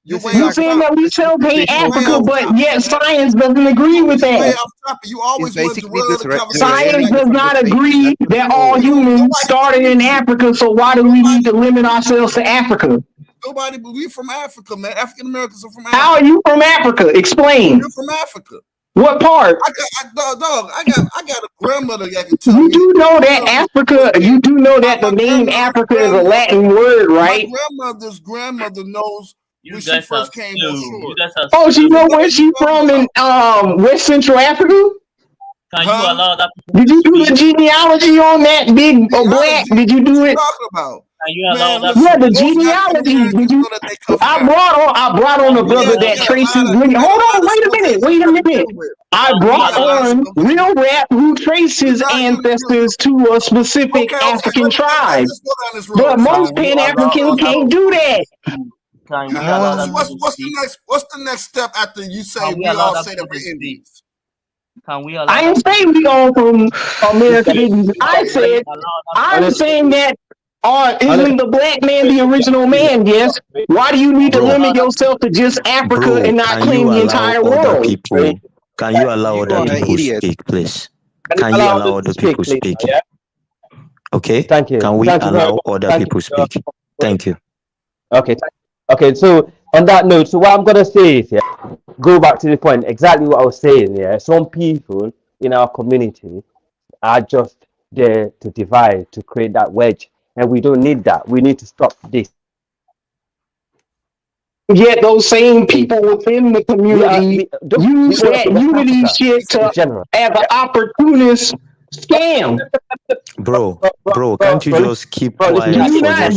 Speaker 6: You're saying that we celebrate Africa, but yet science doesn't agree with that.
Speaker 2: You always
Speaker 6: science does not agree that all humans started in Africa, so why do we need to limit ourselves to Africa?
Speaker 2: Nobody believes from Africa, man. African Americans are from Africa.
Speaker 6: How are you from Africa? Explain.
Speaker 2: You're from Africa.
Speaker 6: What part?
Speaker 2: I got a grandmother that can tell me.
Speaker 6: You do know that Africa. You do know that the name Africa is a Latin word, right?
Speaker 2: My grandmother knows. When she first came on shore.
Speaker 6: Oh, she know where she from in West Central Africa?
Speaker 10: Can you allow that?
Speaker 6: Did you do the genealogy on that big black? Did you do it?
Speaker 2: Talking about?
Speaker 10: Can you allow that?
Speaker 6: Yeah, the genealogy. Did you? I brought on a brother that traces. Hold on, wait a minute. I brought on real rap who traces ancestors to a specific African tribe. But most Pan-Africans can't do that.
Speaker 2: What's the next step after you say we all say that we're Indians?
Speaker 10: Can we allow
Speaker 6: I didn't say we all from American Indians. I'm saying that isn't the black man the original man? Yes. Why do you need to limit yourself to just Africa and not claim the entire world?
Speaker 5: Can you allow other people speak, please? Can you allow other people speak? Okay.
Speaker 1: Thank you.
Speaker 5: Can we allow other people speak? Thank you.
Speaker 1: Okay. Okay, so on that note, so what I'm gonna say is, go back to the point, exactly what I was saying. Yeah, some people in our community are just there to divide, to create that wedge, and we don't need that. We need to stop this.
Speaker 6: Yet those same people within the community use that unity shit to as an opportunist scam.
Speaker 5: Bro, can't you just keep quiet for just
Speaker 6: Do you not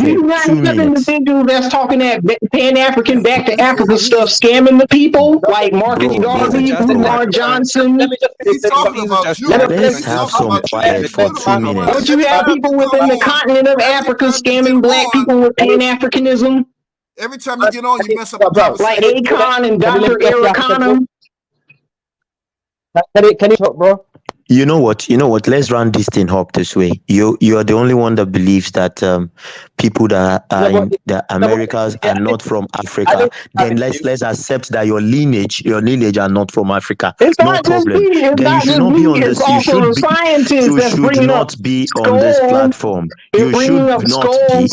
Speaker 5: 2
Speaker 6: have
Speaker 5: minutes?
Speaker 6: individuals that's talking that Pan-African back to Africa stuff, scamming the people like Marcus Garvey, Umar Johnson?
Speaker 2: He's talking about you.
Speaker 5: Let's have some quiet for 2 minutes.
Speaker 6: Don't you have people within the continent of Africa scamming black people with Pan-Africanism?
Speaker 2: Every time you get on, you mess up the
Speaker 6: like
Speaker 2: conversation.
Speaker 6: Akon and Dr. Ericana.
Speaker 1: Can you talk, bro?
Speaker 5: You know what? Let's run this thing up this way. You are the only one that believes that people that are in the Americas are not from Africa. Then let's accept that your lineage are not from Africa.
Speaker 6: It's
Speaker 5: no problem. Then you should not be on this. You should not be on this platform. You should not be.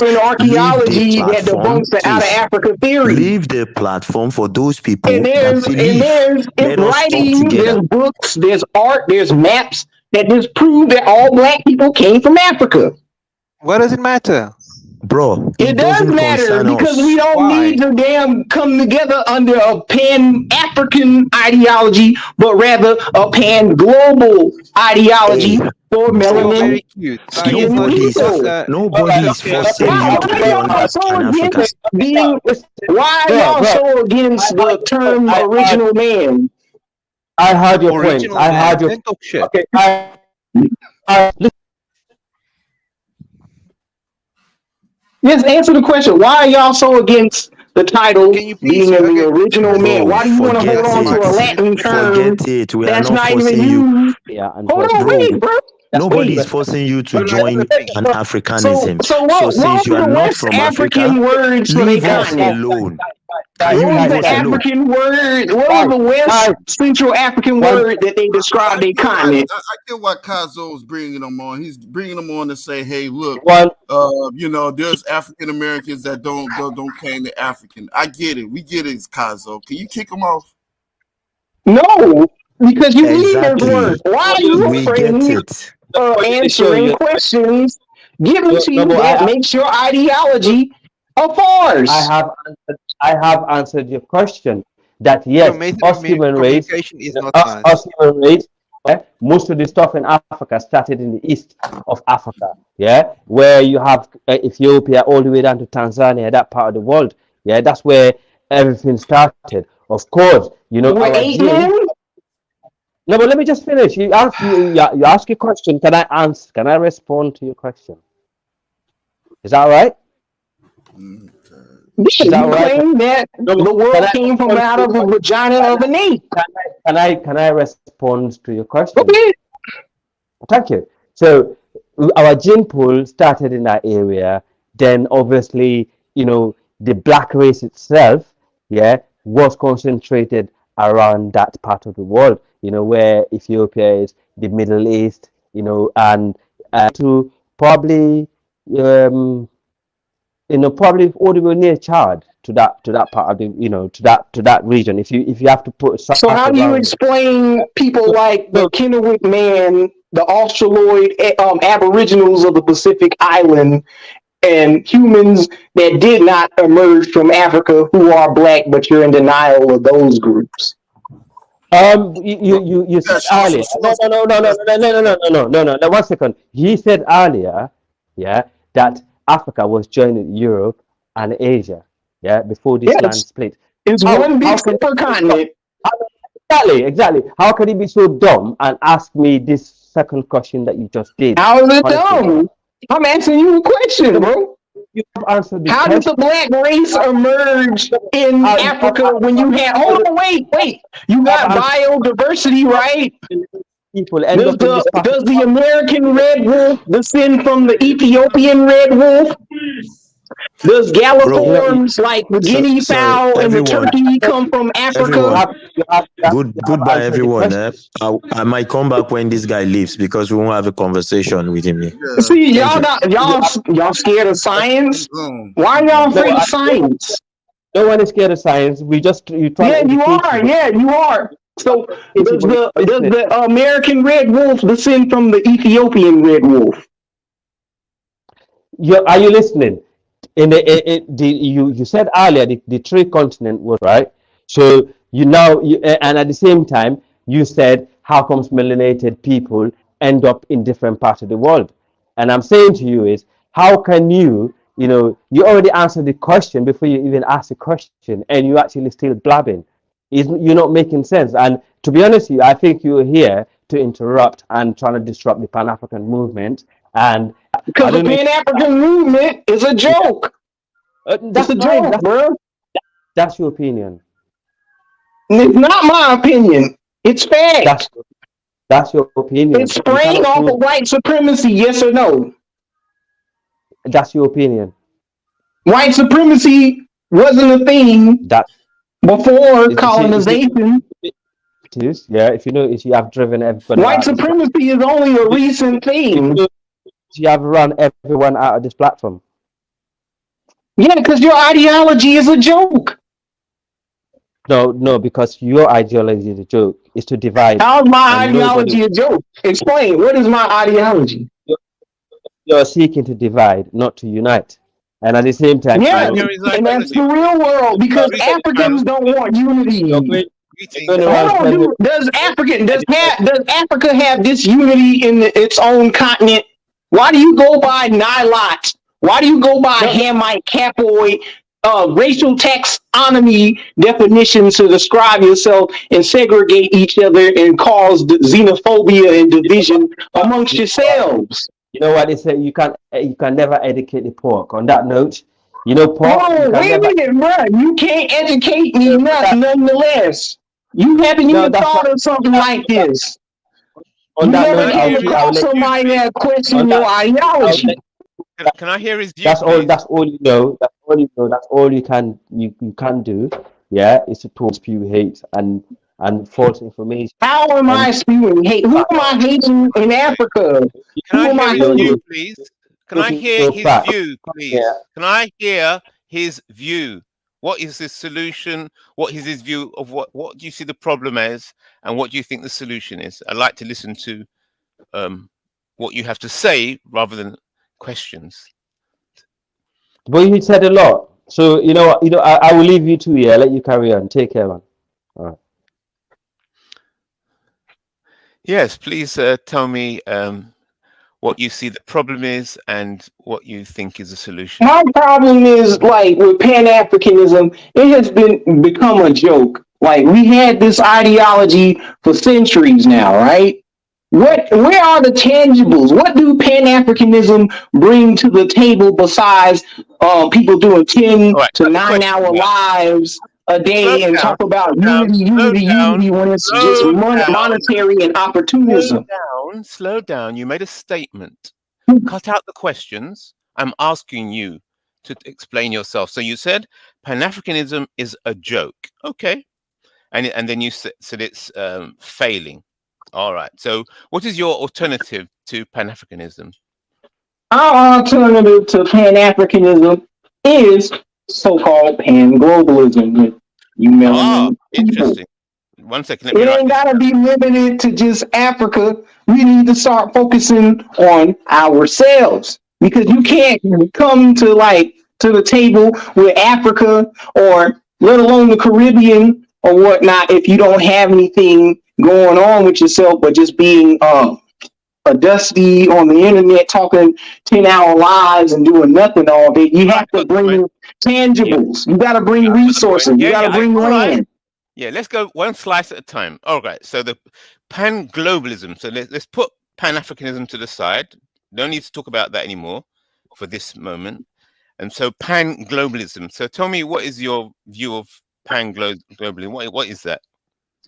Speaker 6: In archaeology that debunks the out of Africa theory.
Speaker 5: Leave the platform for those people
Speaker 6: and
Speaker 5: that believe.
Speaker 6: There's writing, there's books, there's art, there's maps that just prove that all black people came from Africa.
Speaker 9: What does it matter?
Speaker 5: Bro,
Speaker 6: it does matter because we don't need to damn come together under a pan-African ideology, but rather a pan-global ideology for melanin.
Speaker 5: Nobody is forcing you to be on Pan-African.
Speaker 6: Why are y'all so against the term original man?
Speaker 1: I heard your point. I heard your okay.
Speaker 6: Yes, answer the question. Why are y'all so against the title being the original man? Why do you want to hold on to a Latin term that's not even used? Hold on, wait, bro.
Speaker 5: Nobody is forcing you to join an Africanism.
Speaker 6: So since you are not from African
Speaker 5: Africa,
Speaker 6: words for
Speaker 5: leave us alone.
Speaker 6: What was the African word? What was the West Central African word that they described their continent?
Speaker 2: I get why Kazo is bringing them on. He's bringing them on to say, "Hey, look, there's African Americans that don't claim the African." I get it. We get it, Kazo. Can you kick them off?
Speaker 6: No, because you need those words. Why are you afraid of answering questions given to you that makes your ideology a farce?
Speaker 1: I have answered your question. That yes, us human race, most of the stuff in Africa started in the east of Africa. Yeah, where you have Ethiopia all the way down to Tanzania, that part of the world. Yeah, that's where everything started. Of course,
Speaker 6: No,
Speaker 1: but let me just finish. You ask your question. Can I answer? Can I respond to your question? Is that right?
Speaker 6: You claim that the world came from out of the vagina of an ape.
Speaker 1: Can I respond to your question? Okay. Thank you. So our gene pool started in that area. Then obviously, the black race itself, was concentrated around that part of the world. Where Ethiopia is, the Middle East, and to probably probably all the way near Chad to that part of the to that region. If you have to put
Speaker 6: so how do you explain people like the Kennewick Man, the Australoid Aboriginals of the Pacific Island, and humans that did not emerge from Africa who are black, but you're in denial of those groups?
Speaker 1: You said earlier. No. 1 second. He said earlier, that Africa was joining Europe and Asia, before this land split.
Speaker 6: It's one big supercontinent.
Speaker 1: Exactly. How can he be so dumb and ask me this second question that you just did?
Speaker 6: How is it dumb? I'm asking you a question, bro.
Speaker 1: You have answered
Speaker 6: How did the black race emerge in Africa when you had? Hold on, wait. You got biodiversity, right? Does the American red wolf descend from the Ethiopian red wolf? Does Galliforms like the guinea fowl and the turkey come from Africa?
Speaker 5: Goodbye, everyone. I might come back when this guy leaves because we won't have a conversation with him.
Speaker 6: See, y'all scared of science? Why are y'all afraid of science?
Speaker 1: No one is scared of science. You try to
Speaker 6: Yeah, you
Speaker 1: educate
Speaker 6: are.
Speaker 1: people.
Speaker 6: Yeah, you are. So
Speaker 1: Educate
Speaker 6: does
Speaker 1: people.
Speaker 6: the American red wolf descend from the Ethiopian red wolf?
Speaker 1: Are you listening? You said earlier the three continent was right. So and at the same time you said how comes melanated people end up in different parts of the world, and I'm saying to you is how can you already answered the question before you even ask the question, and you actually still blabbing. You're not making sense. And to be honest with you, I think you're here to interrupt and trying to disrupt the Pan African movement. And I
Speaker 6: Because the
Speaker 1: don't know if
Speaker 6: Pan African movement is a joke. It's
Speaker 1: that's
Speaker 6: a
Speaker 1: fine.
Speaker 6: joke, bro.
Speaker 1: That's your opinion.
Speaker 6: It's not my opinion. It's
Speaker 1: That's
Speaker 6: fact.
Speaker 1: that's your opinion.
Speaker 6: It
Speaker 1: You
Speaker 6: sprang
Speaker 1: cannot
Speaker 6: off
Speaker 1: prove
Speaker 6: of white supremacy, yes or no?
Speaker 1: that's your opinion.
Speaker 6: White supremacy wasn't a thing
Speaker 1: That
Speaker 6: before
Speaker 1: is
Speaker 6: colonization.
Speaker 1: it is, yeah. If you notice, you have driven everybody
Speaker 6: White
Speaker 1: out of this platform.
Speaker 6: supremacy is only a recent
Speaker 1: If you
Speaker 6: thing.
Speaker 1: notice, you have run everyone out of this platform.
Speaker 6: Yeah, because your ideology is a joke.
Speaker 1: No, because your ideology is a joke. Is to divide,
Speaker 6: How's my
Speaker 1: and nobody.
Speaker 6: ideology a joke? Explain. What is my ideology?
Speaker 1: You're seeking to divide, not to unite. And at the same time,
Speaker 6: Yeah,
Speaker 9: Here is
Speaker 6: and that's
Speaker 9: ideology.
Speaker 6: the real world because
Speaker 9: Greetings,
Speaker 6: Africans
Speaker 9: panel.
Speaker 6: don't want
Speaker 1: you're
Speaker 6: unity.
Speaker 1: going,
Speaker 9: Greetings.
Speaker 1: you're going
Speaker 6: Hold
Speaker 1: around
Speaker 6: on,
Speaker 1: telling
Speaker 6: dude. Does Africa have this unity in its own continent? Why do you go by Nilots? Why do you go by
Speaker 1: no,
Speaker 6: Hamite, Capoid, racial taxonomy definitions to describe yourself and segregate each other and cause xenophobia and division amongst
Speaker 1: you know what?
Speaker 6: yourselves?
Speaker 1: You know what they say? You can never educate the pork. On that note, pork. You
Speaker 6: Oh,
Speaker 1: can
Speaker 6: wait a
Speaker 1: never.
Speaker 6: minute, bro. You can't educate me
Speaker 1: On that,
Speaker 6: nonetheless. You haven't
Speaker 1: no,
Speaker 6: even
Speaker 1: that's
Speaker 6: thought
Speaker 1: not.
Speaker 6: of something like this.
Speaker 1: On
Speaker 6: You
Speaker 1: that
Speaker 6: never
Speaker 9: Can I
Speaker 1: note,
Speaker 6: came
Speaker 9: hear his
Speaker 1: I'll
Speaker 6: across
Speaker 1: let.
Speaker 9: view,
Speaker 6: somebody
Speaker 9: please?
Speaker 6: that questioned
Speaker 1: On
Speaker 6: your
Speaker 1: that, I'll
Speaker 6: ideology.
Speaker 1: let.
Speaker 9: Can I hear his view,
Speaker 1: That's all.
Speaker 9: please?
Speaker 1: That's all you know. That's all you know. That's all you can do. Yeah, is to talk, spew hate and false information.
Speaker 6: How am
Speaker 1: And
Speaker 6: I spewing hate? Who am I hating in Africa?
Speaker 9: Can
Speaker 6: Who
Speaker 9: I
Speaker 6: am
Speaker 9: hear
Speaker 6: I
Speaker 9: his view,
Speaker 6: hating?
Speaker 9: please? Can I
Speaker 1: talking
Speaker 9: hear
Speaker 1: so
Speaker 9: his
Speaker 1: fast.
Speaker 9: view,
Speaker 1: Yeah.
Speaker 9: please? Can I hear his view? What is his solution? What is his view of what do you see the problem as, and what do you think the solution is? I'd like to listen to what you have to say rather than questions.
Speaker 1: But you said a lot. So I will leave you to here. Let you carry on. Take care, man. All right.
Speaker 9: Yes, please tell me what you see the problem is and what you think is a solution.
Speaker 6: My problem is like with Pan Africanism, it has become a joke. Like we had this ideology for centuries now, right?
Speaker 9: Okay.
Speaker 6: Where are the tangibles? What do Pan Africanism bring to the table besides people doing 10
Speaker 9: All right.
Speaker 6: to
Speaker 9: Cut the
Speaker 6: 9 hour
Speaker 9: questions out.
Speaker 6: lives a
Speaker 9: Slow
Speaker 6: day and
Speaker 9: down.
Speaker 6: talk about
Speaker 9: Slow down.
Speaker 6: unity,
Speaker 9: Slow
Speaker 6: unity,
Speaker 9: down.
Speaker 6: unity when it's just
Speaker 9: Slow down.
Speaker 6: monetary and
Speaker 9: Slow
Speaker 6: opportunism?
Speaker 9: down. Slow down. You made a statement. Cut out the questions. I'm asking you to explain yourself. So you said Pan-Africanism is a joke. Okay. And then you said it's failing. All right. So what is your alternative to Pan-Africanism?
Speaker 6: Our alternative to Pan Africanism is so called Pan Globalism with you
Speaker 9: Ah,
Speaker 6: melanin people.
Speaker 9: interesting. 1 second. Let me
Speaker 6: It
Speaker 9: write
Speaker 6: ain't
Speaker 9: this
Speaker 6: gotta
Speaker 9: down.
Speaker 6: be limited to just Africa. We need to start focusing on ourselves because you
Speaker 9: Okay.
Speaker 6: can't come to the table with Africa or let alone the Caribbean or whatnot if you don't have anything going on with yourself but just being a dusty on the internet talking 10-hour lives and doing nothing all day. You
Speaker 9: All right.
Speaker 6: have to
Speaker 9: Got the point.
Speaker 6: bring
Speaker 9: Yeah.
Speaker 6: tangibles. You got to bring
Speaker 9: Yeah. I got the point.
Speaker 6: resources. You
Speaker 9: Yeah.
Speaker 6: got to
Speaker 9: Yeah.
Speaker 6: bring
Speaker 9: All right.
Speaker 6: land.
Speaker 9: Yeah, let's go one slice at a time. All right. So the pan-globalism. So let's put Pan-Africanism to the side. No need to talk about that anymore for this moment. And so pan-globalism. So tell me, what is your view of pan-globalism? What is that?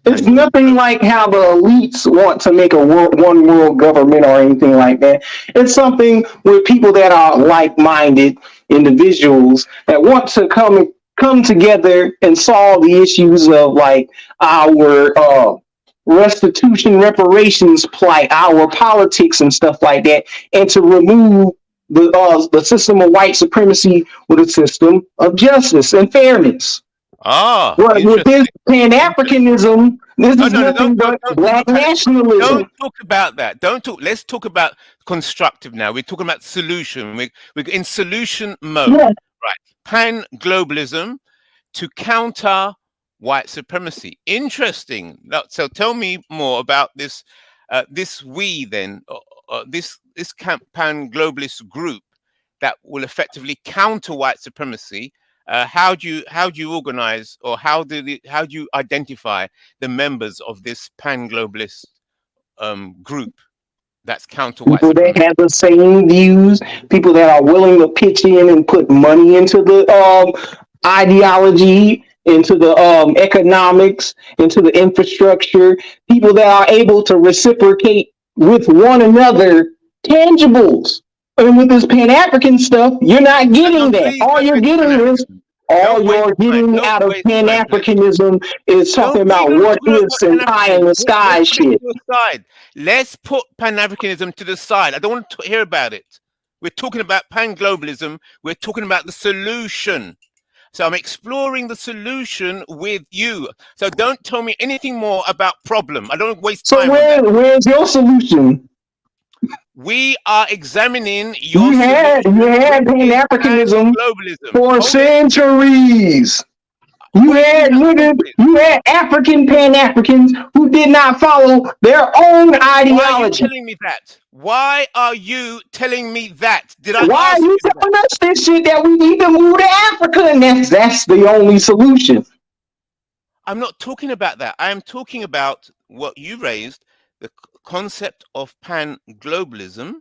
Speaker 6: It's
Speaker 9: Pan-globalism.
Speaker 6: nothing like how the elites want to make a one world government or anything like that. It's something with people that are like-minded individuals that want to come together and solve the issues of like our restitution reparations plight, our politics and stuff like that, and to remove the system of white supremacy with a system of justice and fairness.
Speaker 9: Ah,
Speaker 6: Well, with this
Speaker 9: interesting.
Speaker 6: Pan-Africanism, this
Speaker 9: Oh
Speaker 6: is
Speaker 9: no, no,
Speaker 6: nothing but black nationalism.
Speaker 9: don't talk about that. Don't talk. Let's talk about constructive now. We're talking about solution. We're in solution mode,
Speaker 6: Yeah.
Speaker 9: right? Pan-globalism to counter white supremacy. Interesting. So tell me more about this. This pan-globalist group that will effectively counter white supremacy. How do you organize, or how do you identify the members of this pan-globalist group that's counter white
Speaker 6: People that
Speaker 9: supremacy?
Speaker 6: have the same views, people that are willing to pitch in and put money into the ideology, into the economics, into the infrastructure, people that are able to reciprocate with one another tangibles. And with this Pan-African stuff, you're not getting that. All you're getting is out of Pan-Africanism is talking about what ifs and pie in the sky shit.
Speaker 9: Let's put Pan-Africanism to the side. I don't want to hear about it. We're talking about pan-globalism. We're talking about the solution. So I'm exploring the solution with you. So don't tell me anything more about problem. I don't waste time.
Speaker 6: So where's your solution?
Speaker 9: We are examining your
Speaker 6: You had Pan-Africanism for centuries. You had African Pan-Africans who did not follow their own ideology.
Speaker 9: Why are you telling me that? Why are you telling me that?
Speaker 6: Why are you telling us this shit that we need to move to Africa and that's the only solution?
Speaker 9: I'm not talking about that. I am talking about what you raised, the concept of pan-globalism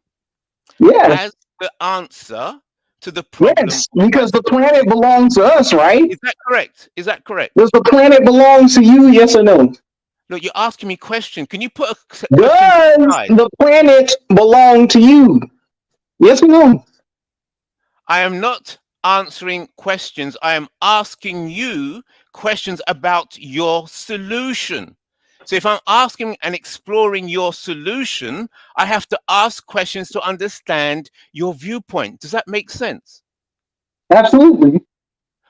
Speaker 9: as the answer to the problem.
Speaker 6: Yes, because the planet belongs to us, right?
Speaker 9: Is that correct? Is that correct?
Speaker 6: Does the planet belong to you, yes or no?
Speaker 9: Look, you're asking me a question. Can you put a
Speaker 6: Does the planet belong to you? Yes or no?
Speaker 9: I am not answering questions. I am asking you questions about your solution. So if I'm asking and exploring your solution, I have to ask questions to understand your viewpoint. Does that make sense?
Speaker 6: Absolutely.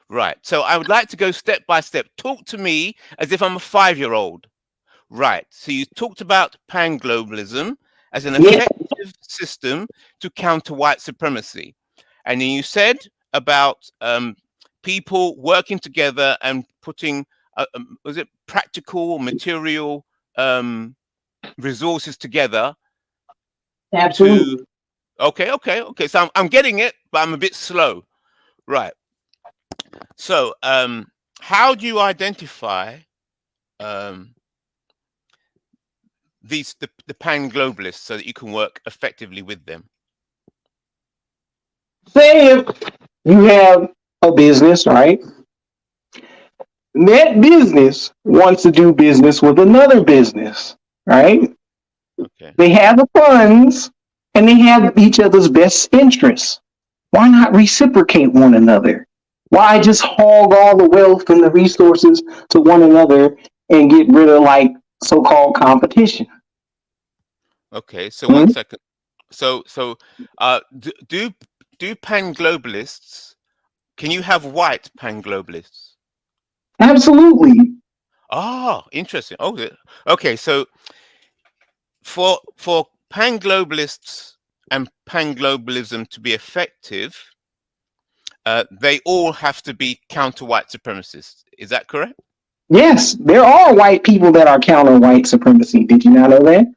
Speaker 9: Right. So I would like to go step by step. Talk to me as if I'm a 5-year-old. Right. So you talked about pan-globalism as an effective system to counter white supremacy. And then you said about people working together and putting was it practical material resources together?
Speaker 6: Absolutely.
Speaker 9: Okay. So I'm getting it, but I'm a bit slow. Right. So how do you identify the pan-globalists so that you can work effectively with them?
Speaker 6: Say if you have a business, right? That business wants to do business with another business, right?
Speaker 9: Okay.
Speaker 6: They have the funds and they have each other's best interests. Why not reciprocate one another? Why just hog all the wealth and the resources to one another and get rid of like so-called competition?
Speaker 9: Okay, so 1 second. So do pan-globalists, can you have white pan-globalists?
Speaker 6: Absolutely.
Speaker 9: Oh, interesting. Okay. So for pan-globalists and pan-globalism to be effective, they all have to be counter-white supremacists. Is that correct?
Speaker 6: Yes, there are white people that are counter white supremacy. Did you not know that?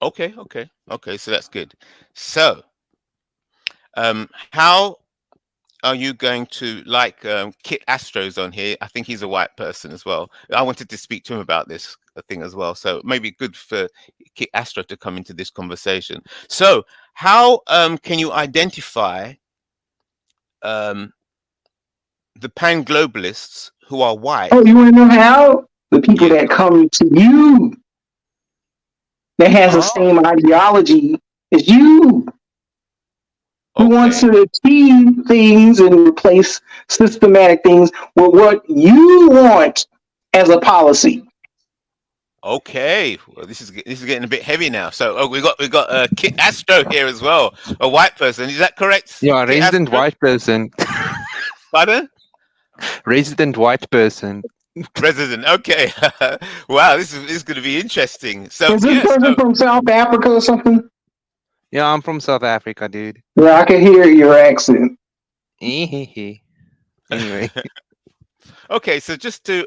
Speaker 9: Okay. So that's good. So, how are you going to, like, Kit Astro's on here? I think he's a white person as well. I wanted to speak to him about this thing as well. So maybe good for Kit Astro to come into this conversation. So how can you identify the pan-globalists who are white?
Speaker 6: Oh, you want to know how? The people that come to you that has the same ideology as you. Who wants to achieve things and replace systematic things with what you want as a policy.
Speaker 9: Okay, well, this is getting a bit heavy now. So we got Kit Astro here as well, a white person. Is that correct?
Speaker 11: Yeah,
Speaker 9: Kit
Speaker 11: resident
Speaker 9: Astro?
Speaker 11: white person.
Speaker 9: Pardon?
Speaker 11: Resident white person.
Speaker 9: Resident. Okay. Wow, this is going to be interesting. So
Speaker 6: Is this
Speaker 9: yes.
Speaker 6: person from South Africa or something?
Speaker 11: Yeah, I'm from South Africa, dude.
Speaker 6: Yeah, I can hear your accent.
Speaker 11: Anyway.
Speaker 9: Okay, so just to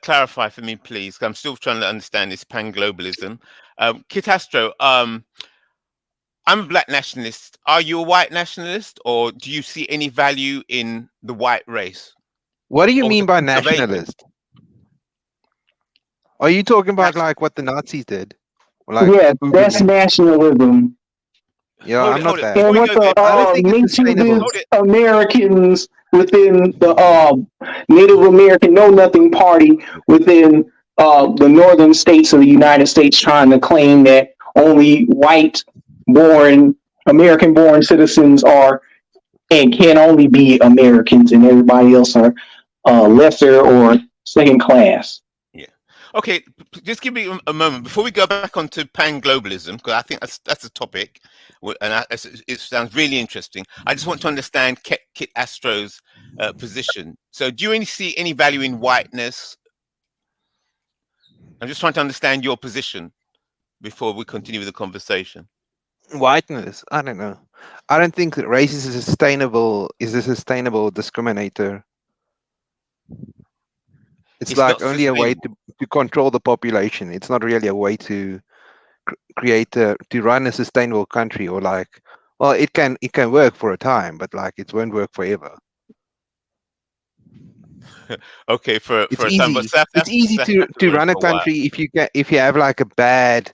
Speaker 9: clarify for me, please, 'cause I'm still trying to understand this pan-globalism. Kit Astro, I'm a black nationalist. Are you a white nationalist, or do you see any value in the white race?
Speaker 11: What do you
Speaker 9: Or
Speaker 11: mean
Speaker 9: the
Speaker 11: by
Speaker 9: conservation?
Speaker 11: nationalist? Are you talking about
Speaker 9: Nation-
Speaker 11: like what the Nazis did? Or like
Speaker 6: Yeah,
Speaker 11: Uber
Speaker 6: that's
Speaker 11: League?
Speaker 6: nationalism.
Speaker 11: Yeah,
Speaker 9: Hold
Speaker 11: I'm
Speaker 9: it,
Speaker 11: not
Speaker 9: hold it.
Speaker 11: that.
Speaker 9: Before
Speaker 6: And
Speaker 9: we
Speaker 6: what
Speaker 9: go
Speaker 6: the
Speaker 9: there,
Speaker 11: I don't think it's sustainable.
Speaker 6: nativist Americans within the Native American Know Nothing Party within the northern states of the United States trying to claim that only white born American born citizens are and can only be Americans and everybody else are lesser or second class.
Speaker 9: yeah. Okay, just give me a moment before we go back onto pan-globalism, because I think that's a topic, and it sounds really interesting. I just want to understand Kit Astro's position. So, do you see any value in whiteness? I'm just trying to understand your position before we continue with the conversation.
Speaker 11: Whiteness, I don't know. I don't think that race is a sustainable discriminator. It's
Speaker 9: It's not
Speaker 11: like only a way
Speaker 9: sustainable.
Speaker 11: to control the population. It's not really a way to create to run a sustainable country, or like, well, it can work for a time, but like it won't work forever.
Speaker 9: Okay, for
Speaker 11: It's
Speaker 9: a time, but
Speaker 11: easy. It's easy to
Speaker 9: work
Speaker 11: run a
Speaker 9: for a while.
Speaker 11: country if you have like a bad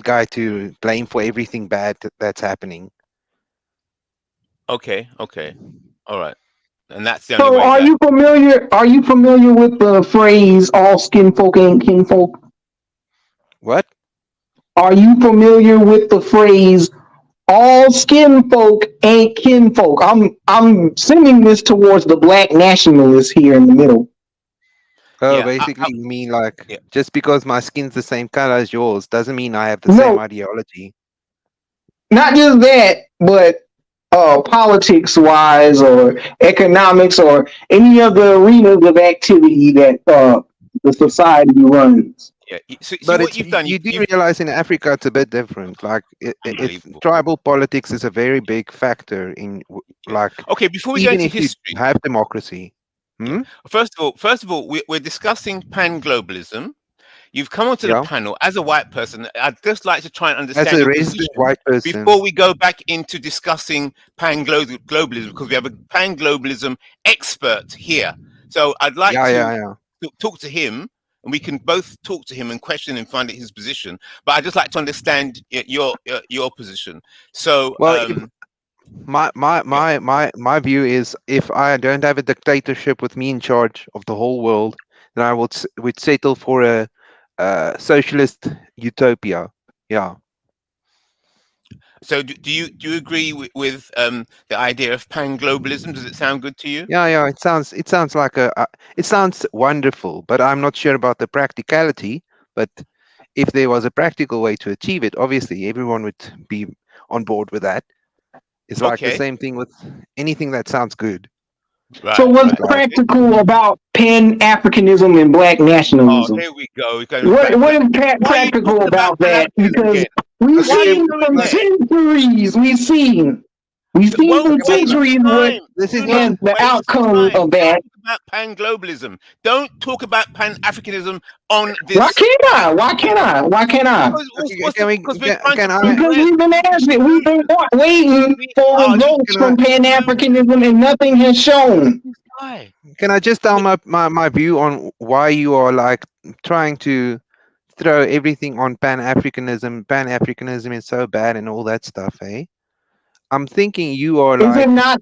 Speaker 11: guy to blame for everything bad that's happening.
Speaker 9: Okay, all right, and that's the only
Speaker 6: So
Speaker 9: way
Speaker 6: are
Speaker 9: that.
Speaker 6: you familiar with the phrase all skin folk ain't kinfolk?
Speaker 11: What?
Speaker 6: Are you familiar with the phrase all skin folk ain't kinfolk? I'm sending this towards the black nationalists here in the middle.
Speaker 11: Oh,
Speaker 9: Yeah,
Speaker 11: basically, you mean like
Speaker 9: yeah.
Speaker 11: just because my skin's the same color as yours doesn't mean I have the
Speaker 6: No,
Speaker 11: same ideology.
Speaker 6: not just that, but politics wise or economics or any of the arenas of activity that the society runs.
Speaker 9: Yeah. See
Speaker 11: But
Speaker 9: what
Speaker 11: it's
Speaker 9: you've done.
Speaker 11: you do
Speaker 9: You've
Speaker 11: realize in Africa it's a bit different. Like it's
Speaker 9: unbelievable.
Speaker 11: tribal politics is a very big factor in
Speaker 9: Yeah.
Speaker 11: like
Speaker 9: Okay, before we go
Speaker 11: even
Speaker 9: into
Speaker 11: if you
Speaker 9: history,
Speaker 11: have democracy.
Speaker 9: yeah. First of all, we're discussing pan-globalism. You've come onto the
Speaker 11: Yeah,
Speaker 9: panel as a white person. I'd just like to try and
Speaker 11: as
Speaker 9: understand
Speaker 11: a
Speaker 9: your
Speaker 11: resident
Speaker 9: position
Speaker 11: white person.
Speaker 9: before we go back into discussing pan-globalism, because we have a pan-globalism expert here. So I'd like
Speaker 11: Yeah.
Speaker 9: to talk to him, and we can both talk to him and question and find out his position. But I'd just like to understand your position. So,
Speaker 11: Well, if my view is if I don't have a dictatorship with me in charge of the whole world, then I would settle for a socialist utopia. Yeah.
Speaker 9: so do you agree with the idea of pan-globalism? Does it sound good to you?
Speaker 11: Yeah. It sounds like it sounds wonderful, but I'm not sure about the practicality. But if there was a practical way to achieve it, obviously everyone would be on board with that. It's like the
Speaker 9: Okay,
Speaker 11: same thing with anything that sounds good.
Speaker 6: So
Speaker 9: right.
Speaker 6: what's
Speaker 11: Like,
Speaker 6: practical about Pan Africanism and Black
Speaker 9: Oh,
Speaker 6: nationalism?
Speaker 9: here we go. We're going back.
Speaker 6: What is
Speaker 9: Why are you
Speaker 6: practical
Speaker 9: talking about
Speaker 6: about that?
Speaker 9: Pan-Africanism
Speaker 6: Because
Speaker 9: again?
Speaker 6: we've
Speaker 9: Why are you
Speaker 6: seen
Speaker 9: going
Speaker 6: for
Speaker 9: there?
Speaker 6: centuries, we've seen
Speaker 9: Won't
Speaker 6: for
Speaker 11: but
Speaker 9: waste
Speaker 6: centuries what
Speaker 9: time.
Speaker 11: this is
Speaker 9: Do
Speaker 11: not.
Speaker 9: not
Speaker 6: and the
Speaker 9: waste
Speaker 6: outcome
Speaker 9: time.
Speaker 6: of
Speaker 9: Let's
Speaker 6: that.
Speaker 9: talk about pan-globalism. Don't talk about pan-Africanism on
Speaker 6: Why
Speaker 9: this.
Speaker 6: can't I? Why can't I? Why can't I?
Speaker 9: Because we're trying to
Speaker 6: Because
Speaker 9: progress
Speaker 6: we've been asking, we've been
Speaker 9: conclusion.
Speaker 6: waiting
Speaker 9: We
Speaker 6: for
Speaker 9: are
Speaker 6: results
Speaker 11: Can I
Speaker 6: from Pan Africanism and nothing has shown.
Speaker 9: this guy.
Speaker 11: can I just tell my view on why you are like trying to throw everything on Pan Africanism? Pan Africanism is so bad and all that stuff, eh? I'm thinking you are
Speaker 6: Is it
Speaker 11: like
Speaker 6: not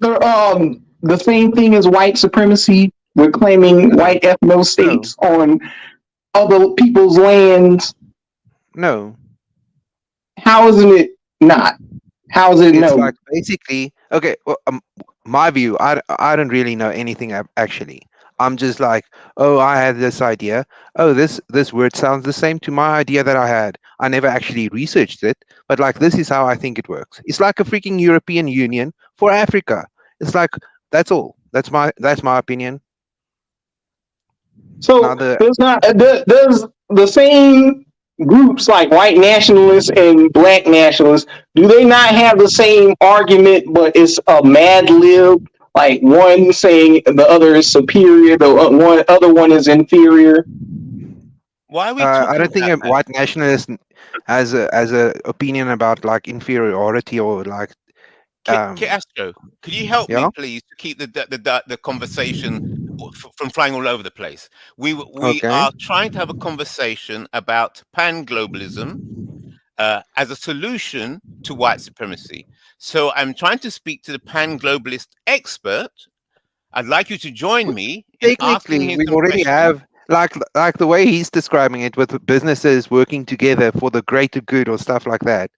Speaker 6: the same thing as white supremacy? We're claiming
Speaker 11: no,
Speaker 6: white ethno
Speaker 11: no,
Speaker 6: states on other people's lands.
Speaker 11: no.
Speaker 6: How isn't it not? How is it
Speaker 11: It's
Speaker 6: no?
Speaker 11: like basically okay. Well, my view. I don't really know anything actually. I'm just like, oh, I had this idea. Oh, this word sounds the same to my idea that I had. I never actually researched it, but like this is how I think it works. It's like a freaking European Union for Africa. It's like that's all. That's my opinion. Now
Speaker 6: So does the same groups like white nationalists and black nationalists, do they not have the same argument, but it's a mad lib? Like one saying the other is superior, the other one is inferior.
Speaker 9: Why are we
Speaker 11: I
Speaker 9: talking
Speaker 11: don't think
Speaker 9: about
Speaker 11: a
Speaker 9: that?
Speaker 11: white nationalist has a opinion about like inferiority or like
Speaker 9: Astro, could you help me,
Speaker 11: yeah.
Speaker 9: please, to keep the conversation from flying all over the place? We
Speaker 11: Okay.
Speaker 9: are trying to have a conversation about pan-globalism as a solution to white supremacy. So I'm trying to speak to the pan-globalist expert. I'd like you to join me in asking
Speaker 11: Technically,
Speaker 9: him
Speaker 11: we
Speaker 9: some
Speaker 11: already
Speaker 9: questions.
Speaker 11: have like the way he's describing it with businesses working together for the greater good or stuff like that.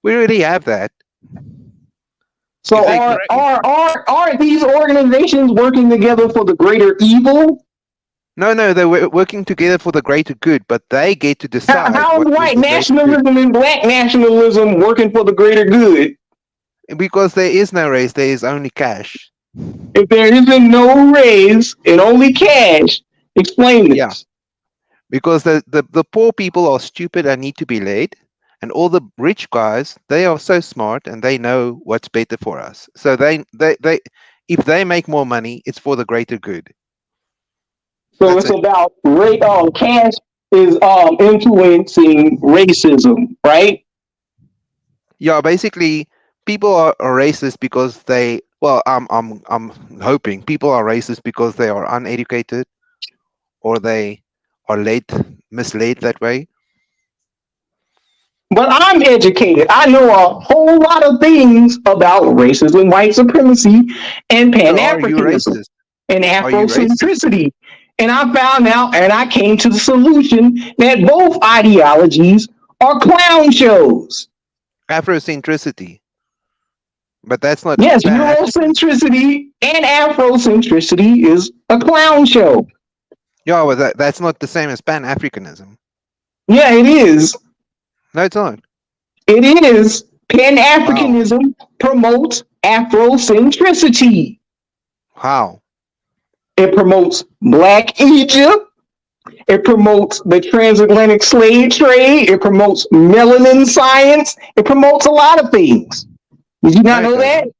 Speaker 11: We already have that.
Speaker 6: So
Speaker 9: Is that
Speaker 11: Technically,
Speaker 9: correct?
Speaker 6: are these organizations working together for the greater evil?
Speaker 11: no, they're working together for the greater good, but they get to decide
Speaker 6: How is
Speaker 11: what is
Speaker 6: white
Speaker 11: the greater good
Speaker 6: nationalism and black nationalism working for the greater good?
Speaker 11: because there is no race, there is only cash.
Speaker 6: If there isn't no raise and only cash, explain
Speaker 11: Yeah,
Speaker 6: this.
Speaker 11: because the poor people are stupid and need to be led, and all the rich guys, they are so smart and they know what's better for us. So they if they make more money, it's for the greater good.
Speaker 6: So
Speaker 11: That's
Speaker 6: it's
Speaker 11: it.
Speaker 6: about cash is influencing racism, right?
Speaker 11: Yeah, basically, people are racist because they. Well, I'm hoping people are racist because they are uneducated or they are misled that way.
Speaker 6: But I'm educated. I know a whole lot of things about racism, white supremacy, and Pan
Speaker 11: So are you
Speaker 6: Africanism
Speaker 11: racist?
Speaker 6: and
Speaker 11: Are you racist?
Speaker 6: Afrocentricity. And I found out and I came to the solution that both ideologies are clown shows.
Speaker 11: Afrocentricity, but that's not
Speaker 6: Yes,
Speaker 11: Pan Africanism.
Speaker 6: Eurocentricity and Afrocentricity is a clown show.
Speaker 11: Yeah, well, that's not the same as Pan Africanism.
Speaker 6: Yeah, it is.
Speaker 11: No, it's not.
Speaker 6: It is. Pan
Speaker 11: How?
Speaker 6: Africanism promotes Afrocentricity.
Speaker 11: How?
Speaker 6: It promotes Black Egypt. It promotes the transatlantic slave trade. It promotes melanin science. It promotes a lot of things. Did you
Speaker 11: No,
Speaker 6: not
Speaker 11: it
Speaker 6: know that?
Speaker 11: doesn't.